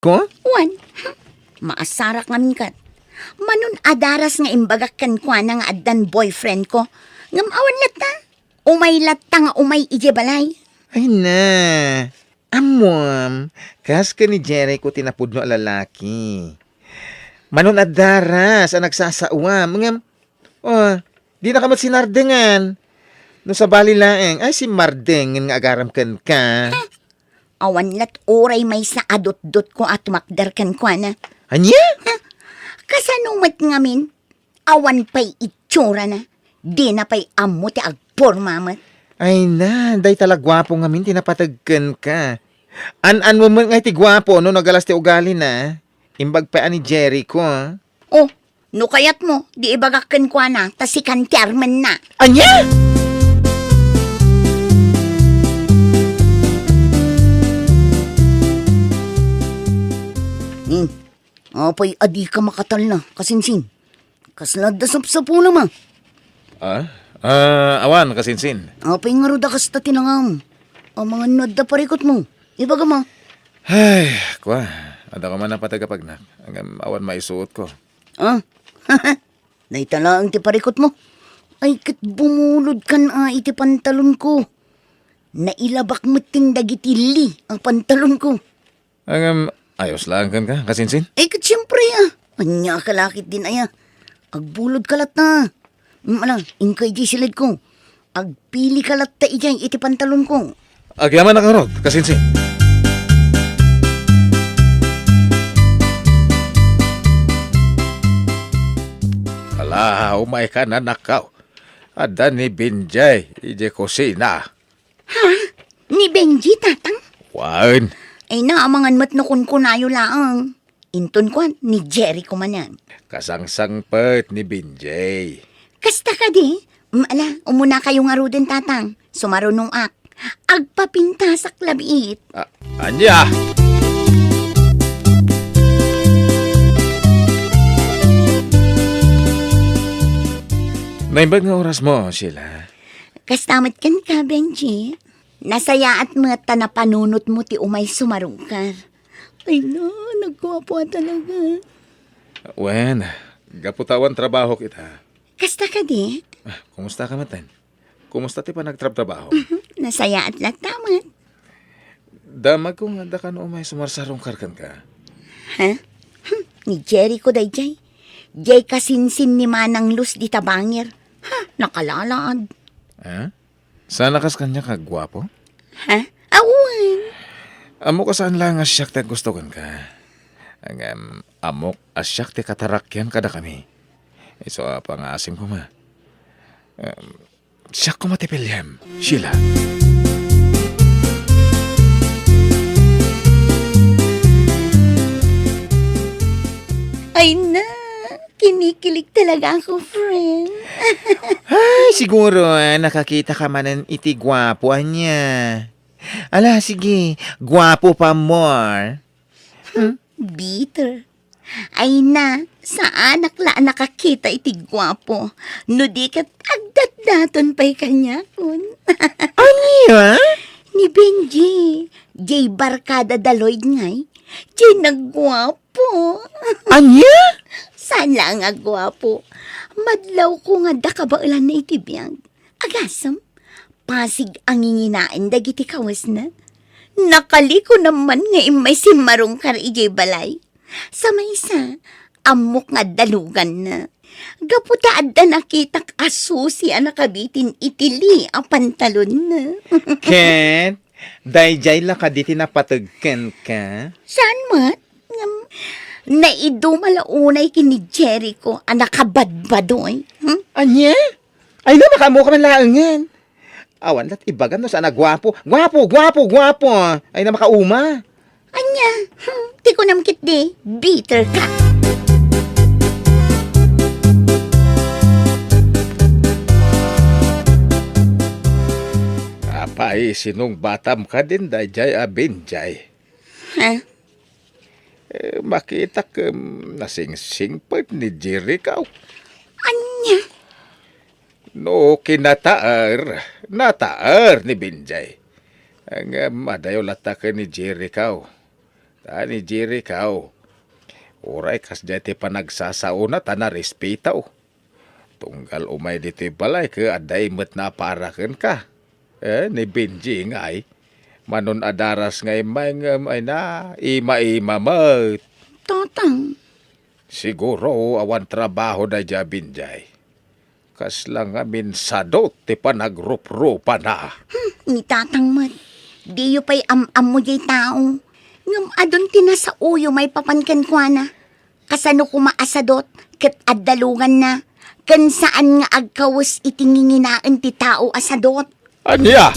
ko? Wan, maasarak nga min kat. Manon adaras nga imbagak kan kwa na nga addan boyfriend ko. Ngam awan lata. Umay lata nga umay ije balay. Ay na. Amom. Kas ka ni Jerry ko tinapudno a lalaki. Manon adaras ang nagsasauam. Ngam, di na kamat sinardengan. No sa bali laeng, ay si Mardeng nga agaram kan ka. Awan lat oray may sa adot-dot ko at makdar kan kwa na. Anya? Kasanumat ngamin, awan pa'y itsura na. Di na pa'y amo ti agpormamat. Ay na, day talagwapo nga min, tinapatagkan ka. An mo man nga ti gwapo, no, nagalas ti ugali na. Imbag pa ni Jerry ko, ha? Oh, no kayat mo, di ibagakan kwa na, tas si Kantiarman na. Anya? Apay adi ka makatal na, kasinsin. Kaslad da sapsapo naman. Awan, kasinsin. Apay nga ruda kasta tinangam. Ang mga nada parikot mo. Ibaga mo. Ay, kwa, ada ka man na patagapagnak. Hanggang awan maisuot ko. Naitala ang ti parikot mo. Ay kat bumulod kan iti pantalon ko. Nailabak mo tindagitili ang pantalon ko. Hanggang ayos lang kan ka, kasinsin. Ay kat siyempre Anya kalakit din aya. Agbulod kalat na. Alang, ingkay di silid ko. Agpili kalat ta ijay iti pantalon ko. Agyaman na karot, kasinsin. Ala, umay ka na nakaw. Ada ni Binjay, ije kusina. Ni Benji tatang. Wan, Ay naamangan mat na kunkunayo laang. Inton ko ni Jerry ko man yan. kasangsangpet ni Binjay. Kasta ka di. Ala, umuna kayo nga ruden tatang. Sumarunong ak. Agpapinta sa klabiit. Anya! Naimbag nga oras mo, Sheila. Kastamat kan ka, Benji. Nasaya at mga tanapanunot mo ti umay sumarungkar. Ay na, nagkwapo talaga. Wen, gaputawan trabaho kita. Kasta ka di. Kumusta ka matan? Kumusta ti pa nagtrabaho? Nasaya at latamat. Damag kung anda ka no umay sumarsarong karkan ka. Ha? Ni Jerry ko day jay. Jay kasinsin ni Manang Luz di tabangir. Nakalalaan. Ha? Sana kas kanya kagwapo? Ha? Awan. Amok saan lang asyak ti gusto kan ka. Ang amok asyak ti katarakyan kada kami. Iso pangasim ko ma. Siyak ko matipilyam, Sheila. Ay na, kinikilig talaga ako, friend. Ay, siguro nakakita ka man ng iti gwapo niya. Ala, sige, gwapo pa more. Bitter. Ay na, sa anak la nakakita iti gwapo. No di kat agdat-daton pa'y kanya kun. Anya? Ni Benji, Jay Barkada Daloyd ngay. Jay nagwapo. Anya? Sana nga gwapo. Madlaw ko nga dakabailan na itibiyag. Agasam, pasig ang inginain dagiti kawas na. Nakaliko naman nga imay si Marungkar ijay balay. Sa may isa, amok nga dalugan na. Gaputa adda nakitak asusi ang nakabitin itili ang pantalon na. Ken, dayjay lang ka diti napatagken ka. Saan mat? Naidumala unay kini Jericho ang nakabadbadoy. Anya? Ay na, nakamo ka man laangan. Awan, lat ibagan no sana gwapo. Gwapo. Ay na makauma. Anya, di ko namkit di, bitter ka. Apay, sinong batam ka din, dayjay Binjay. Ha? Makita ka nasing-sing pa ni Jericho. Anya? No, nataar ni Binjay. Ang madayo lata ka ni Jericho. Tani Jerry kao. Oray kas jati pa nagsasauna tana respetaw. Tunggal umay dito balay ka aday met na parakan ka. Ni Benji ngay. Manon adaras ngay may ay na ima-ima mat. Tatang, Siguro awan trabaho na dya Binjay. Kas lang nga minsadot ti panagrup-rupa na. ni tatang mat. Di yu pa'y am mo jay tao. Ngam adon tinasa uyo may papankan kwa na. Kasano kumaasadot, kat addalugan na. Kan saan nga agkawas itinginginaan ti tao asadot. Anya?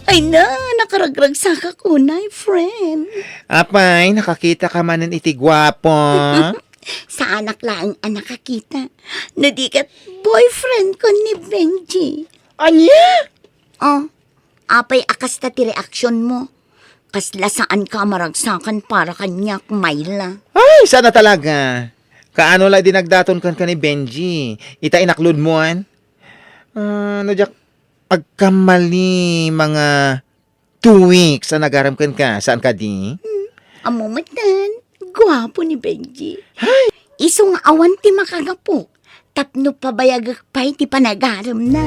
Ay na, nakaragrag sa kakunay, friend. Apay, nakakita ka man ng iti gwapo. Sa anak lang ang nakakita. Nadikat boyfriend ko ni Benji. Anya? Oh, apay akas ta ti reaksyon mo. Kasla saan ka maragsakan para kanyak, Myla. Ay, sana talaga. Kaano lang dinagdaton kan ni Benji? Ita inaklod mo an? Ano jak? Agkamali mga 2 weeks na nagaramkan ka. Saan ka di? Amumatan, gwapo ni Benji. Iso nga awan ti makagapo. Tapno pabayagak pa'y ti panagaram na.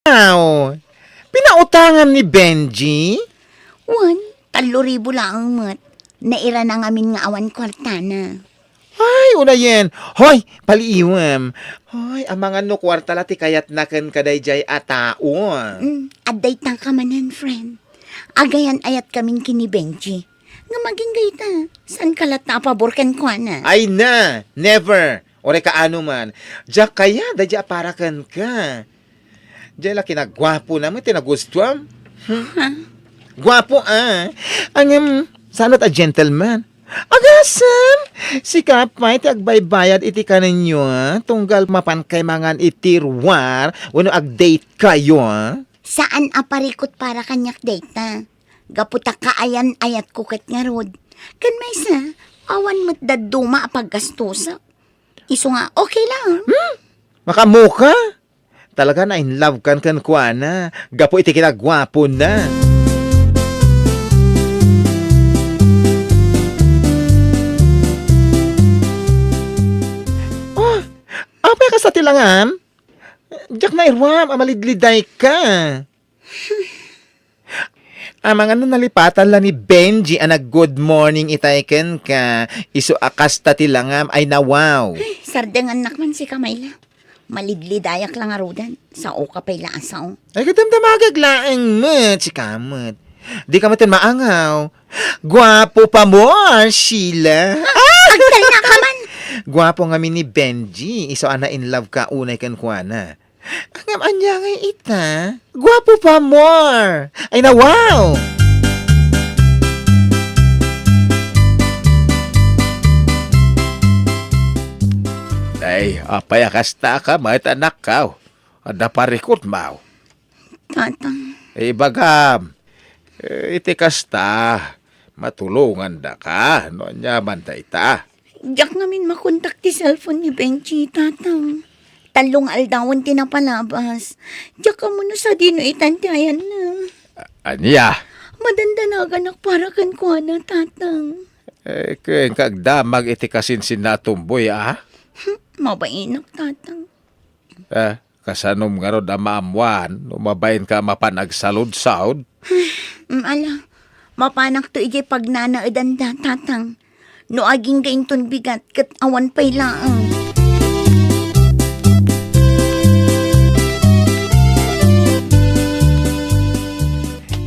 Wow! Pinautangan ni Benji? 3,000 lang mat. Naira na ngamin nga awan kwarta na. Ay, una yan. Hoy, paliiwam. Hoy, ang mga no kwarta lati kayat nakan kadayjay atao. Aday tang kamanan, friend. Agayan ayat kaming kini Benji. Nga maging gayta. San kalat na paborkan ko na? Ay na, never. Ore ka ano man. Diya kaya, dadya parakan ka. Diya laki na gwapo naman, tinagustuam. Gwapo Ang sanat a gentleman. Agasam! Si Kapay, ti agbaybayad iti ka ninyo, tunggal mapan kay mangan itirwar, wano ag-date kayo, Saan aparikot para kanyak data? Gaputa kaayan ayat kukat nga rod. Kan may sa, awan mo't daduma apaggastusa. Iso nga, okay lang. Makamuka? Talaga na in love kan kuana. Gapo iti kinagwapo na. langam. Diyak na irwam, amalidliday ka. Amang ano nalipatan la ni Benji anag good morning itayken ka. Iso akas ti langam ay nawaw. Sardeng anak man si Kamayla. Malidlidayak lang arudan. Sao ka pa'y laasaw. Ay kadamdamagag laeng met si kamet. Di ka matin maangaw. Gwapo pa mo, Sheila. Agtal na ka man! Gwapo nga ni Benji. Iso ana in love ka unay kan kuana. Ang anya nga ita. Gwapo pa more. Ay na wow. Ay, apay akasta ka, may anak ka. Ada parikot mau. Tatang, Bagam. Iti kasta. Matulungan da ka. No nyaman da ita. diyak namin makontak ti cellphone ni Benji, tatang. Talong aldawan tinapalabas. Diyak ka muna sa dino itantayan na. Anya. Madandanagan ak para kan kuha na, tatang. Keng kagdamag iti kasinsin na tumboy, ah. Mabainak, tatang. Kasanom nga ron amaamuan. Umabayin ka mapanagsalod-saod. Ala, mapanak to ijay pagnanaadan da, tatang. No aging gainton bigat, kat awan pa'y laang.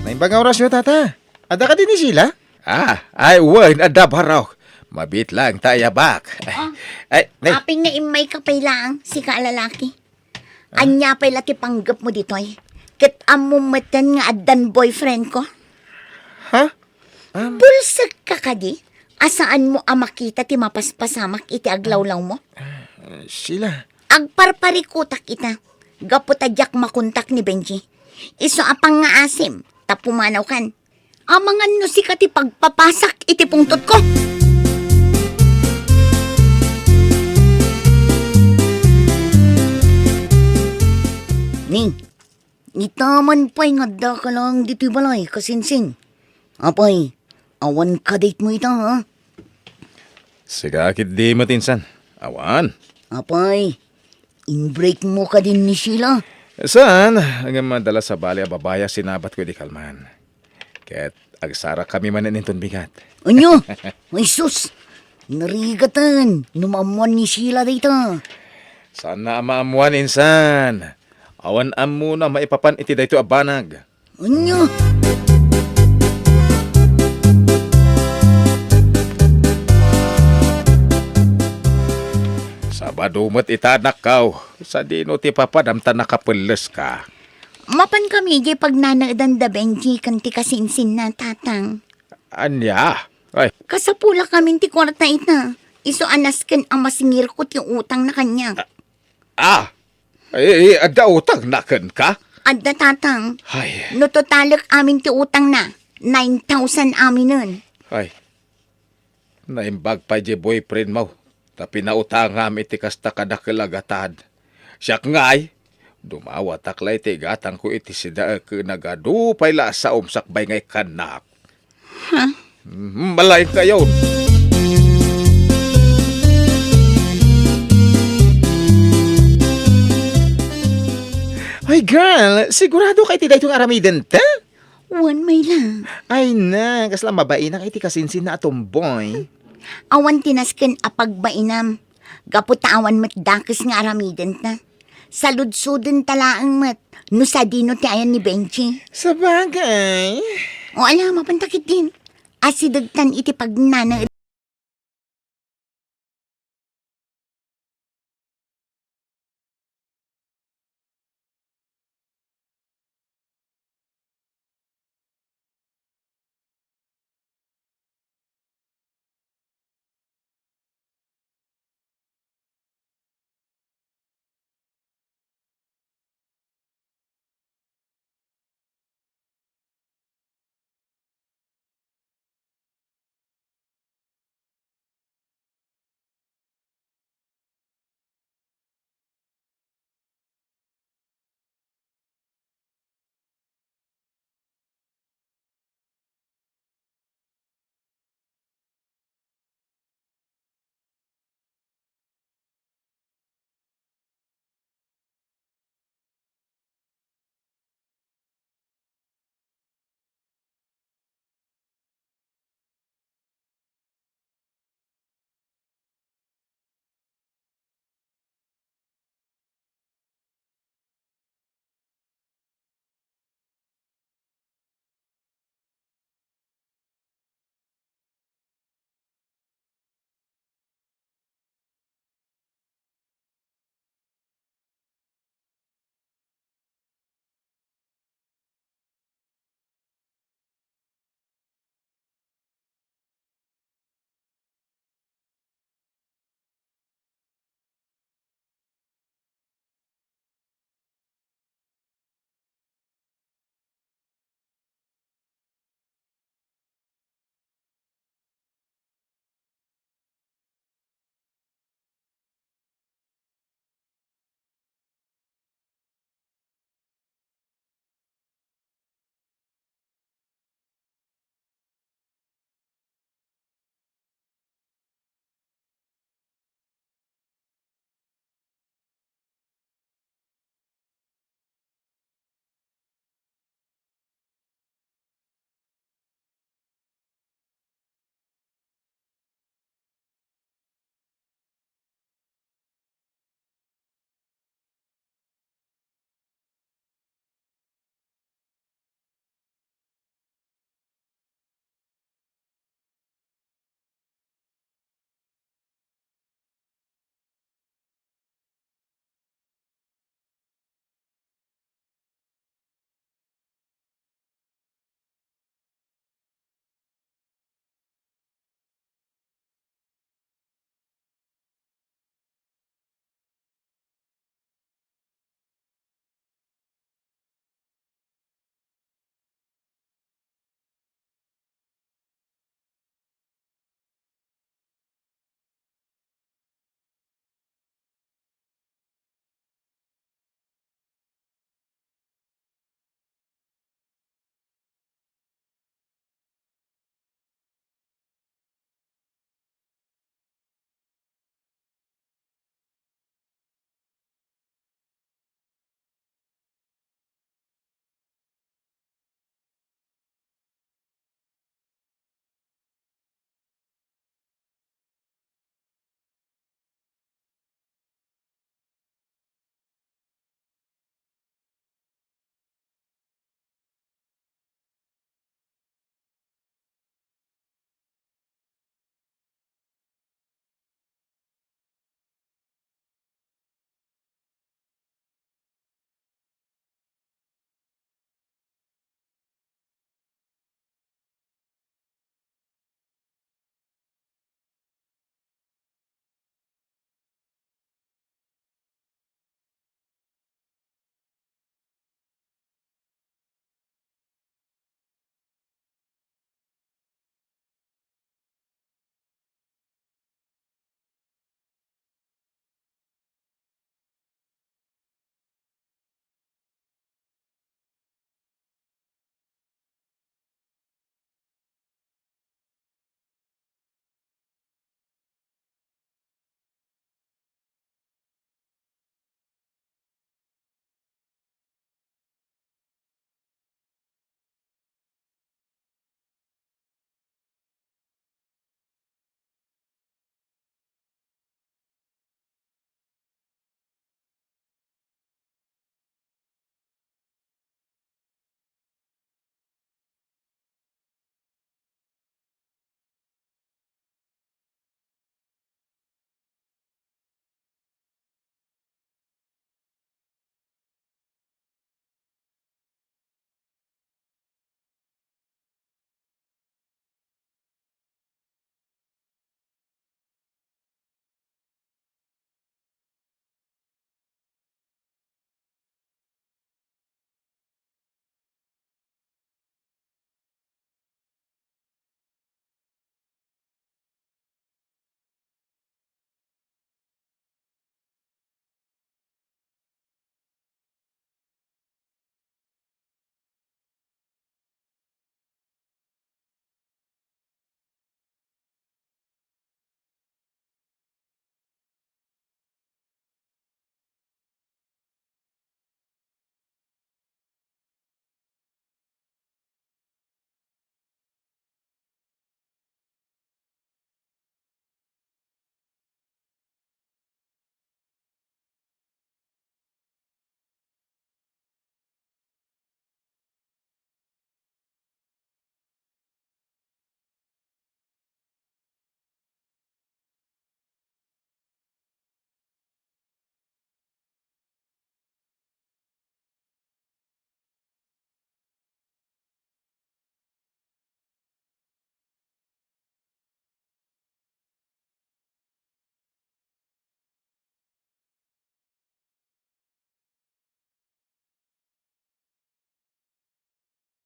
Naimbang oras yun, tata. Ada ka din ni Sheila? Ay, wan, ada baraw. Mabit lang tayo bak. Ay, nay. Aping na imay ka pa'y laang, si kaalalaki. Anya pa'y lati panggap mo ditoy. Kat amumatan nga adan boyfriend ko. Ha? Bulsag ka kadi. Asaan mo makita ti mapaspasamak iti aglawlaw mo? Sheila. Agparparikutak ita. Gaputadyak makontak ni Benji. Iso apang nga asim. Tapumanaw kan. Amangan no si kati pagpapasak iti pungtot ko. Ning, nitaman pa'y nga ka lang dito'y balay, kasinsin. Apay, awan ka date mo ita, ha? Sigakit di matinsan. Awan. Apay, in-break mo ka din ni Sheila. Saan? Ang madala sa bali babaya sinabat ko di kalman. Ket agsara kami man ninton bigat. Anyo? Ay sus! Narigatan! Numamuan ni Sheila dito. Sana maamuan insan. Awan muna maipapan iti dayto abanag. Anyo? Sabado mo't itanak kaw. Sa dino ti papadamta nakapulis ka. Mapan kami di pag nanaadan da Benji kanti kasinsin na tatang. Anya? Ay, Kasapula kami ti kwarta ita. Iso anas ken ang masingir ko ti utang na kanya. ada utang naken ka? Adda tatang. Ay, No totalak amin ti utang na. 9,000 amin nun. ay. Naimbag pa di boyfriend mo. Tapi nautang iti kasta kadakalagatad. Siyak ngay. Dumawa taklay ti gatang ko iti sida ke nagadu pay la sa umsakbay ngay kanak. Malay kayo. Ay girl, sigurado kay ti daytong aramiden ta? One may lang. Ay na, kasla mabain ang iti kasinsin na atomboy. Awan tinasken apagbainam. Gaputawan mat dakis nga aramiden na. Saludsuden talaang mat. No sa dino ti ayan ni Benji. Sa bagay. O alam, mapantakit din. Asidagtan iti pagnana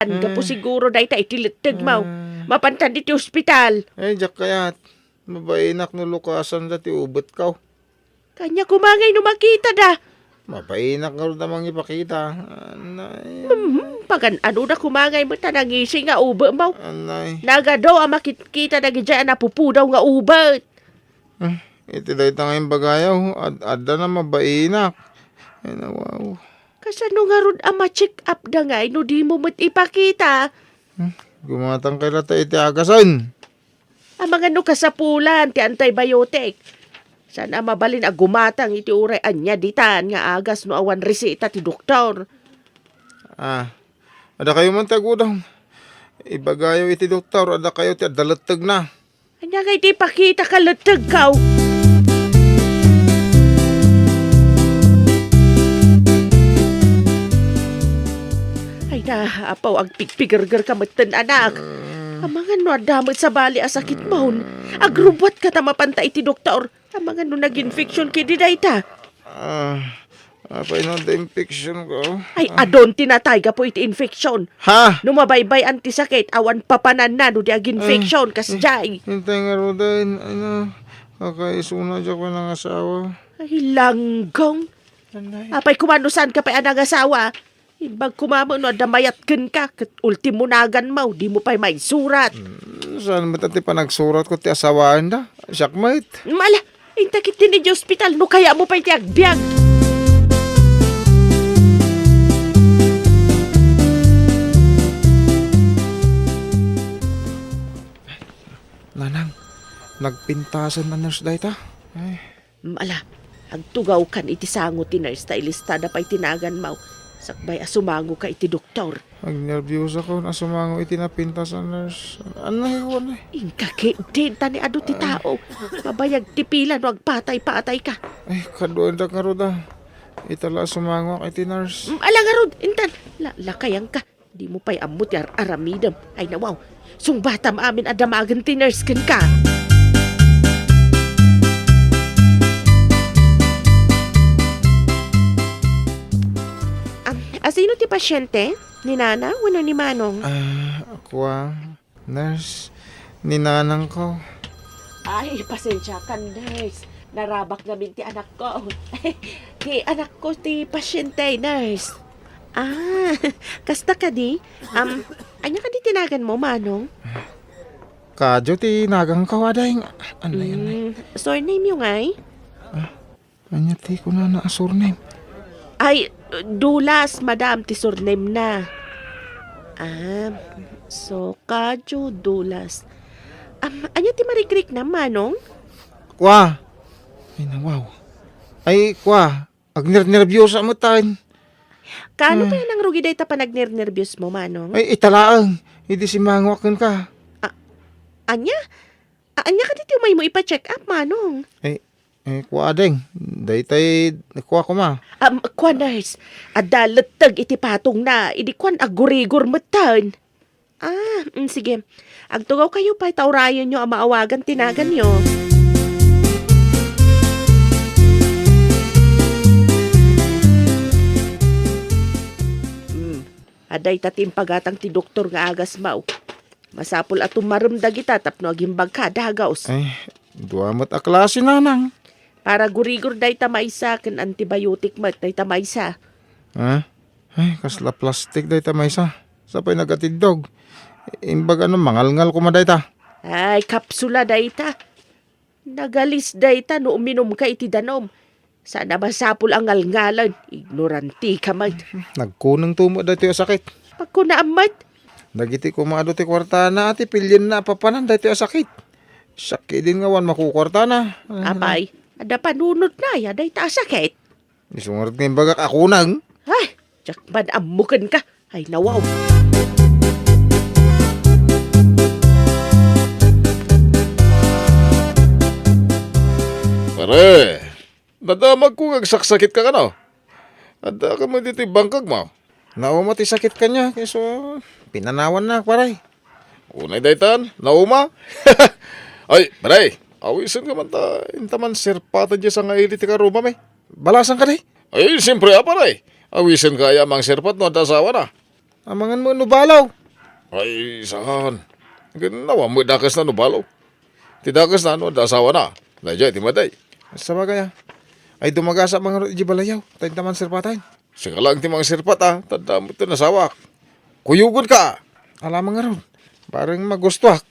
Anda po siguro dahil itilitag mo. Mapantan dito ospital. Ay, jak kayat. Mabainak no lukasan dati ubot ka. Kanya kumangay no makita da. Mabainak nga rin namang ipakita. Anay, Pagan ano na kumangay mo tanangisi nga uba mo. anay. Nagado ang makikita na gidya na pupudaw nga uba. Iti dahi tangayong bagayaw. Adda na mabainak. Ay, nawaw. Kasano nga ron ang ma-check up na nga, no di mo mo't ipakita. Gumatang kay rata iti agasan. Ang mga no kasapulan, ti antibiotic. Sana mabalin ang gumatang iti uray anya ditan nga agas no awan resita ti doktor. Ada kayo man tagudang. Ibagayaw iti doktor. Ada kayo ti adalatag na. Anya nga iti pakita kalatag kaw. Ay nahapaw ang pigpigirgar ka matan anak. Ang mga no adamot sa bali asakit mahon. Agrubot ka ta mapanta iti doktor. Ang mga no nag-infection kidi dayta. Apay no the infection ko. Ay adon tinatay ka po iti infection. Ha? Numabaybay antisakit awan papanan na no di ag-infection kasjay. Hintay nga ro din. Ano? Kakaisuna dyan ko ng asawa. Ay langgong. Apay kumanusan ka pa anang asawa. Ibag kumamo no damayatken ka. Kat ultimo nagan mo. Di mo pa'y may surat. Saan ba tati pa nagsurat ko ti asawaan da? Siakmate. Mala, intakit din di hospital no kaya mo pa'y tiagbiag. Nanang, nagpintasan na nurse dahi ta. Ay, Mala, agtugaw kan iti sango ti nurse ta ilistada pa'y tinagan mo. Sakbay asumango ka iti doktor. nervyos ako na sumango iti napintasan nurse. Ano yun eh? Ingkaki din tani ado ti tao. Mabayag ti pila no agpatay-patay ka. Ay, kaduan da nga ro da. Itala sumango iti nurse. Alang arod, intan. Lakayang ka. Di mo pa'y amot yar aramidam. Ay nawaw. Sungbatam amin adamagan ti nurse ken ka. Asino ti pasyente? Ni Nana? Wano ni Manong? Ako nurse. Ninanang ko. Ay, pasensya ka, nurse. Narabak namin ti anak ko. Ti anak ko ti pasyente, nurse. Kasta ka di? Anya ka di tinagan mo, Manong? Kadyo ti nagang kawaday. Ano yan? Surname yung ay? Anya ti ko na surname. Ay, Dulas, madam, ti surname na. So, Kadyo Dulas. Anya ti marikrik na, Manong? Kwa. Ay, nawaw. Ay, kwa. Agner-nervyosa mo tayo. Kano pa yan ang rugi day ta pa nagner-nervyos mo, Manong? Ay, italaang. Hindi si mangwakan ka. Anya? Anya ka dito may mo ipa-check up, Manong? Kwa adeng. Day tay, kwa ko ma. Kwan, nurse. Adalatag iti patong na. Idi kwan agurigor matan. Sige. Agtugaw kayo pa, taurayan nyo ang maawagan tinagan nyo. Aday tatim pagatang ti doktor nga agas mau. Masapul atum marumdag ita tapno agimbag ka dagaos. Ay, duwamat aklase nanang. Para gurigor day tamaysa ken antibiotic mat day tamaysa. Ha? Ay, kasla plastic day ta maysa. Sapay nagatidog. Imbag mangalngal ko maday ta. Ay, kapsula day ta. Nagalis day ta no uminom ka iti danom. Sana masapul ang ngalngalan. Ignoranti ka man. Nagkunang tumo day tayo sakit. Pagko naamat, Nagiti ko maado ti kwarta na ati pilyan na papanan day tayo sakit. Sakit din nga wan makukwarta na. apay, ada panunod na ya day ta sakit. Isungarat nga imbagak ako nang. Ay, jakban amukan ka. Ay, nawaw. Pare, nadamag ko saksakit ka ka no? Ada ka mo dito bangkag mo. Nauma ti sakit ka niya, kayso pinanawan na, pare. Unay daytan, nauma. Ay, pare, awisan ka man ta, intaman sirpata dyan sa nga ili ti karuma may. Balasan ka di? Ay, siyempre pare. Awisan ka ya mang sirpat no, dasawa na. Amangan mo nubalaw. Ay, saan? Ganawa mo dakas na nubalaw. Tidakas na ano, asawa na. Nadya, timaday. Sa bagay ay dumagasa mga iti balayaw. Tayo taman sirpatan. Sige lang ti mga sirpat tanda mo ito nasawak. Kuyugod ka. Alam nga ron. Parang magustuak.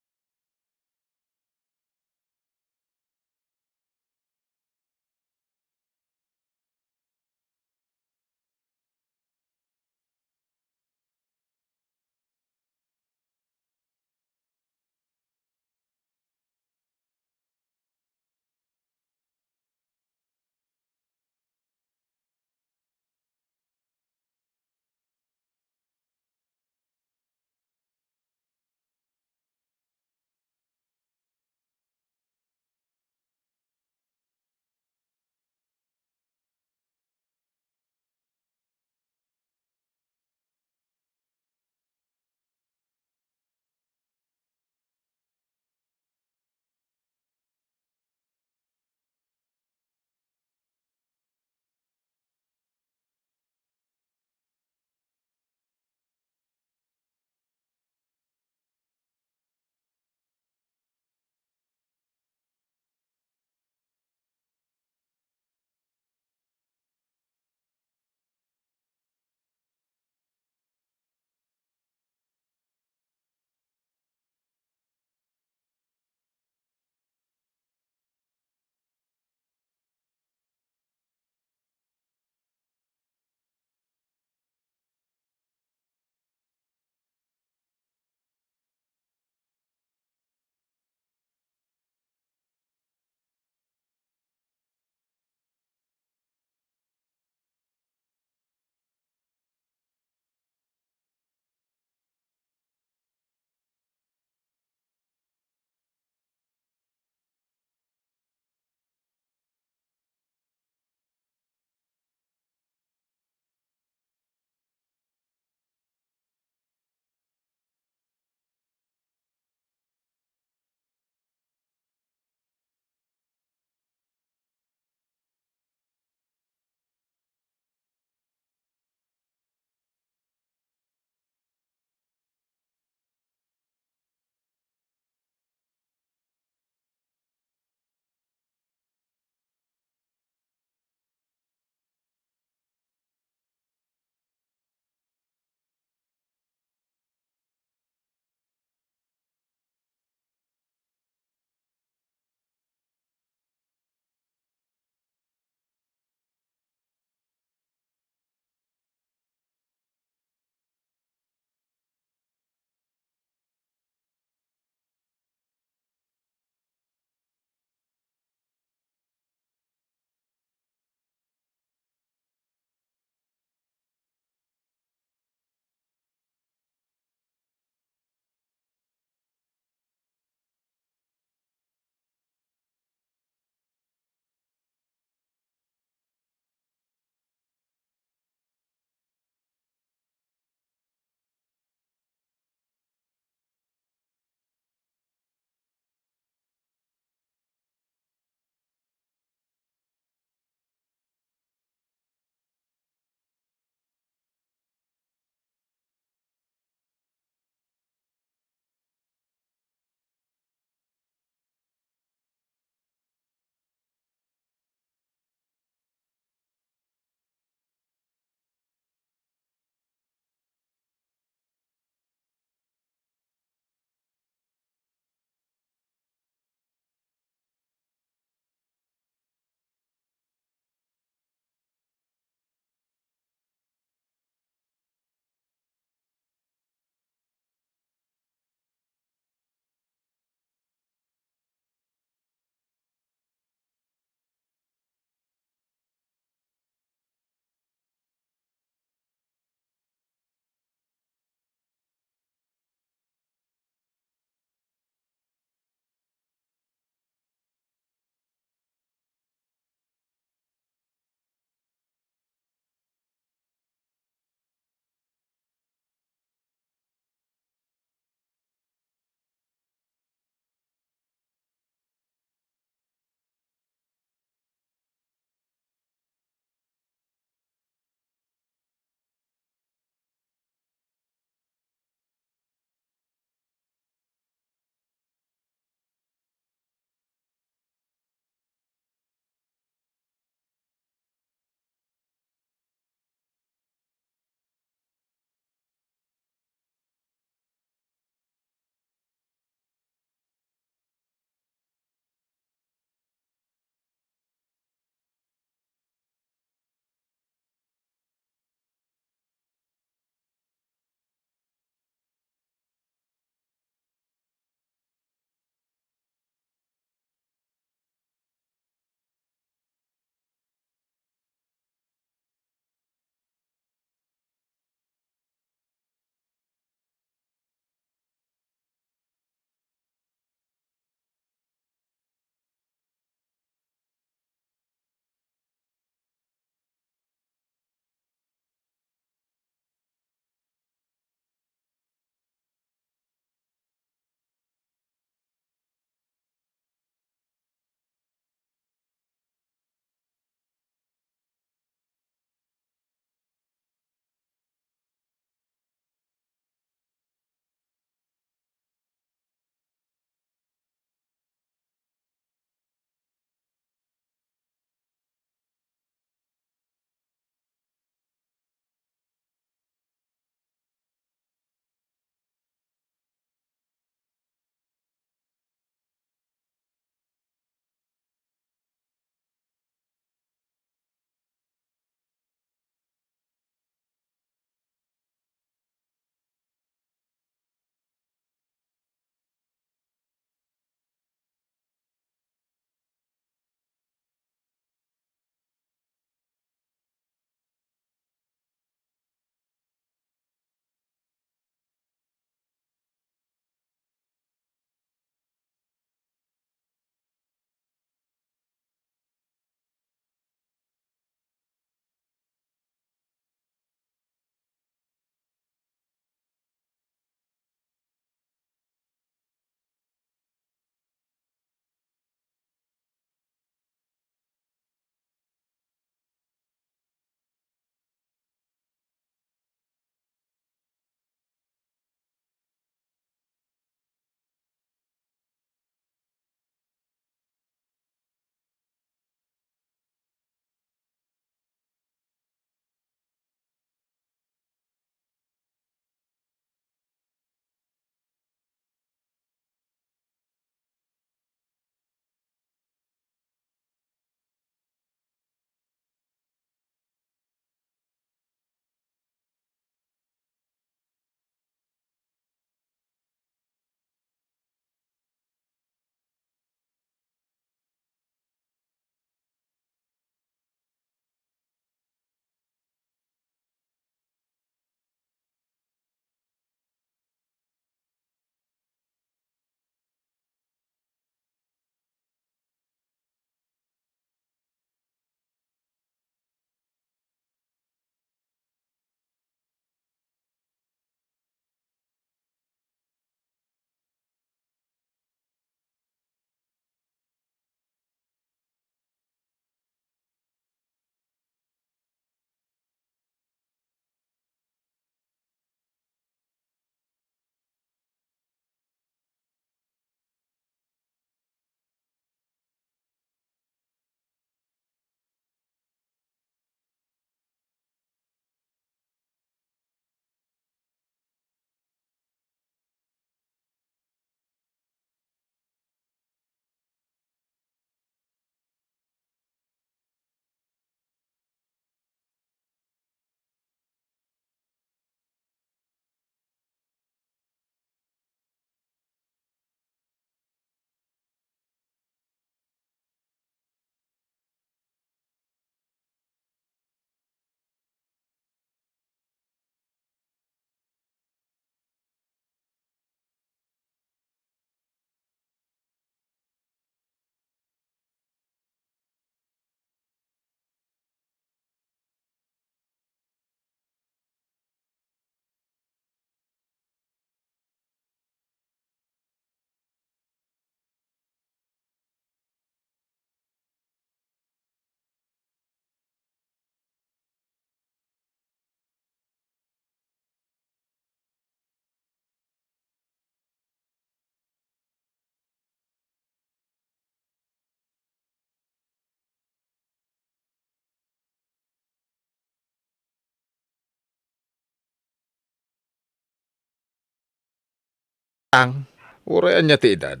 Ang urayan niya ti edad.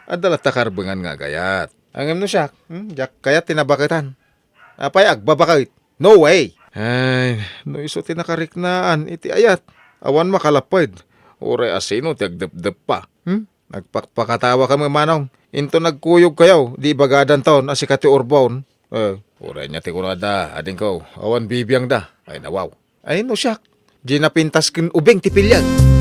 Adalat takarbengan nga gayat. Angem no siya. Jak kayat tinabakitan. Apay agbabakit. No way. Ay, no iso tinakariknaan iti ayat. Awan makalapad. Uray asino ti agdep-dep pa. Nagpakatawa kami manong. Into nagkuyog kayaw. Di bagadan taon asikat ti Urbon. Uray niya ti kunada. Ading ko. Awan bibiyang da. Ay nawaw. Ay no siya. Di napintas kin ubeng ti pilyag.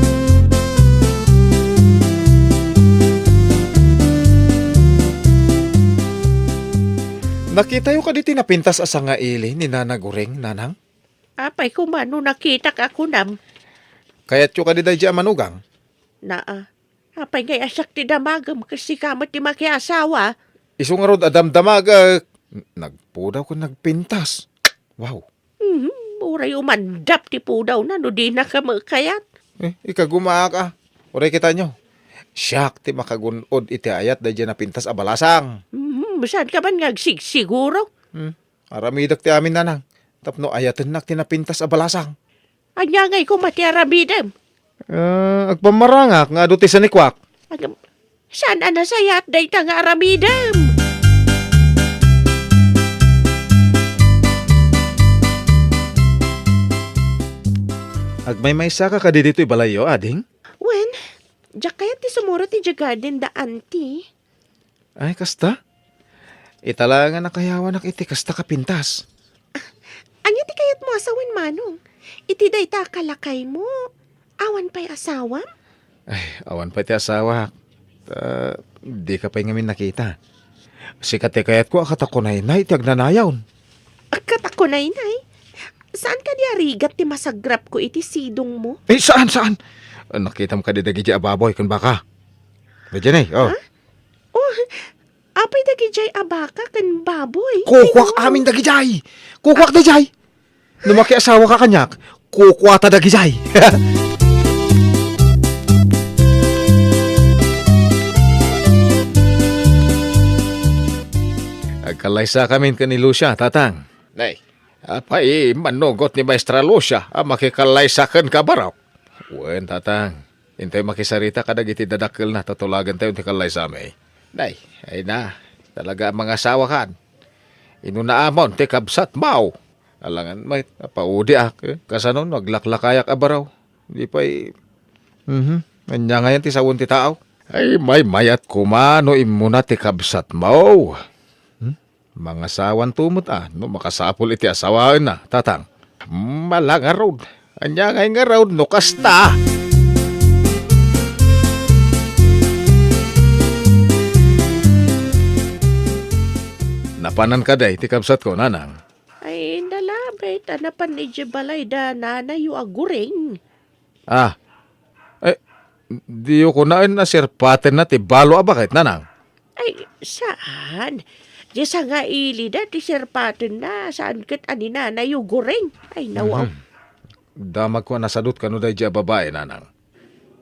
Nakita yung kaditi napintas asa nga ili ni Nana Goreng, nanang? Apay kumano nakita ka ako nam. Kaya't yung kadiday di manugang. Naa. Apay ngay asak ti damagam kasi kamat ti makiasawa. Iso nga rod adamdamag, nagpudaw ko nagpintas. Wow. Uray umandap ti pudaw na no di na ka makayat. Ikagumaa ka. Uray kita nyo. Siyak ti makagunod iti ayat da dyan napintas abalasang. Saan ka man siguro? Aramidak ti amin nanang. Tapno ayaten nak tinapintas abalasang. Anya ngay ko matiarabidem. Agpamarangak nga do ti sanikwak. Saan anasayat day ta nga aramidem? Agmay-maysa ka dito'y balayo, ading? Wen, jak kaya ti sumuro ti garden da anti. Ay, kasta? Itala nga nakayawan nak iti kasta kapintas. Anya ti kayat mo asawin manong? Iti day ta kalakay mo. Awan pa'y asawa? Ay, awan pa ti asawa. Di ka pa ngamin nakita. Sikat kayat ko akatakunay na iti agnanayawn. Katakunay nay. Saan ka di arigat ti masagrap ko iti sidong mo? Saan? Nakita mo ka di dagi ababoy kung baka. Medyan oh. Apay dagi jay abaka kan baboy. Kukwak amin dagi jay. Kukwak da jay. Lumaki asawa ka kanyak, kukwata dagi jay. Agkalaysa kami ni Lucia, tatang. Nay, apay manugot ni Maestra Lucia, makikalaysakan ka baraw. Wen, tatang. Intay makisarita kadag iti dadakil na tatulagan tayo ti kalaysa may. Nay, ay na, talaga mga asawa kan. Inunaamon, ti kabsat mau. Alangan, may paudi kasanon, naglaklakayak abaraw. Di pa'y, anya ngayon ti sawon ti tao. Ay, may mayat kumano imuna ti kabsat mau. Mga asawan tumot no makasapol iti asawaan na, tatang. Malanga road. Anya ngayon nga road, no kasta. Napanan ka day, ti kabsat ko, nanang. Ay, nalabay, tanapan ni Jibalay da nanayo agureng. Di ko nain na sirpaten na ti balo abakit, nanang. Ay, saan? Di sa nga ili da, ti sirpaten na, saan kat ani nanayo gureng? Ay, nawaw. Damag ko nasadot ka no day di babae, nanang.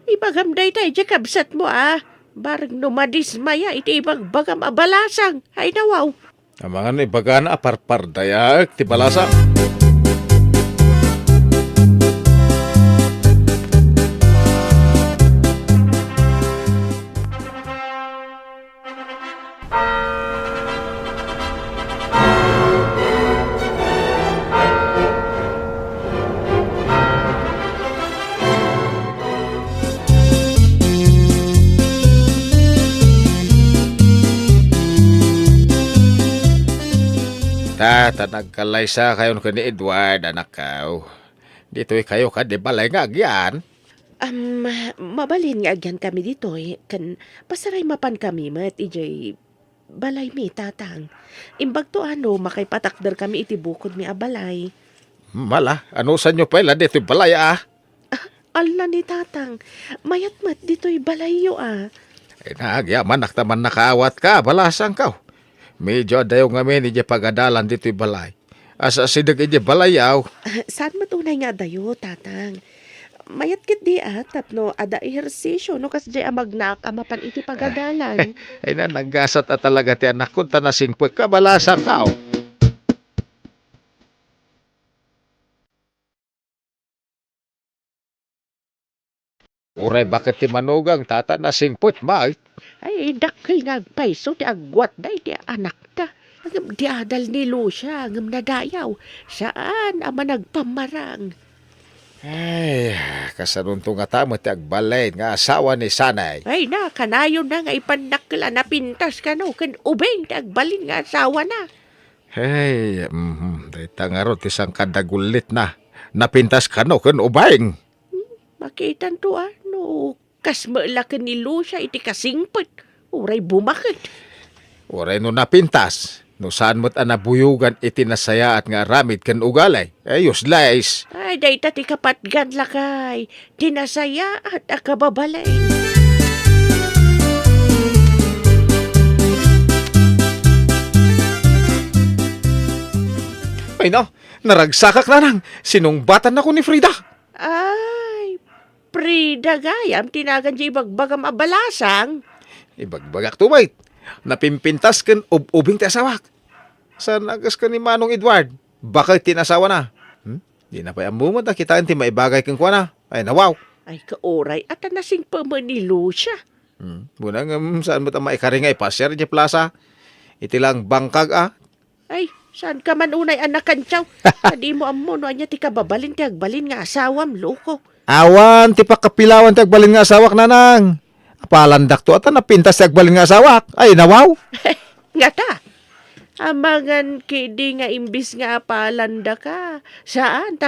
Ibagam day tayo, di kabsat mo Barang numadismaya, iti ibang bagam abalasang. Ay, nawaw. Ang mga ibaga na aparpar dayak, ti balasa. Nagkalaysa kayo ni Edward, anak kao. Dito'y kayo ka, di balay nga agyan. Mabalin nga agyan kami dito kan pasaray mapan kami mat ijay balay mi tatang. Imbag to makay patakder kami iti bukod mi abalay. Mala, ano sa nyo pala dito'y balay Ala ni tatang, mayat mat dito'y balay yo Nagyaman, naktaman nakaawat ka, balasang ka. Medyo dayo nga men, ije pagadalan dito'y balay. Asa sidag ije balayaw. Saan matunay nga dayo, tatang? Mayat kit di tapno ada ehersisyo no kas di amagnak amapan iti pagadalan. Ay na, naggasat talaga ti anak ko, tanasing ka, balasang ka. Uray bakit ti manugang tata na singput ba? Ay, dakil nga paiso ti agwat na iti anak ta. Ngam di adal ni Lucia, ngam nadayaw. Saan ama nagpamarang? Ay, kasanunto nga tamo ti agbalay nga asawa ni Sanay. Ay na, kanayon na nga ipanakla na pintas ka no. Kan ubeng ti agbalin nga asawa na. Hey, dayta nga ro ti sang kadagulit na. Napintas ka no, kun ubayng. Makitan to no. Kasmala ka ni Lucia iti kasingpot. Uray bumakit. Uray no napintas. No saan mo't anabuyugan iti nasaya at nga ramid kan ugalay. Ayos lays. Ay, dayta ti kapatgan lakay. Tinasaya at akababalay. Ay no, naragsakak na nang. Sinungbatan ako ni Frida. Ay, Prida gayam, tinagan di bagbagam abalasang. Ibagbagak tumay. Napimpintas kan ubing ti asawak. San agas ka ni Manong Edward? Bakal tinasawa na. Di na pa amumot na kitaan ti maibagay kang kwa na. Ay nawaw. Ay, kaoray, at anasing pamanilo siya. Bunang saan mo ta maikaringay pasyer di plaza. Iti lang bangkag Ay, saan ka man unay anakan tiyaw? Adi mo amo, no anya ti kababalin ti agbalin nga asawam, loko. Awan, ti pakapilawan ti agbalin nga asawak nanang. Apalandak to at napintas ti agbalin nga asawak. Ay nawaw. Nga ta, amangan kidi nga imbis nga apalanda ka. Saan?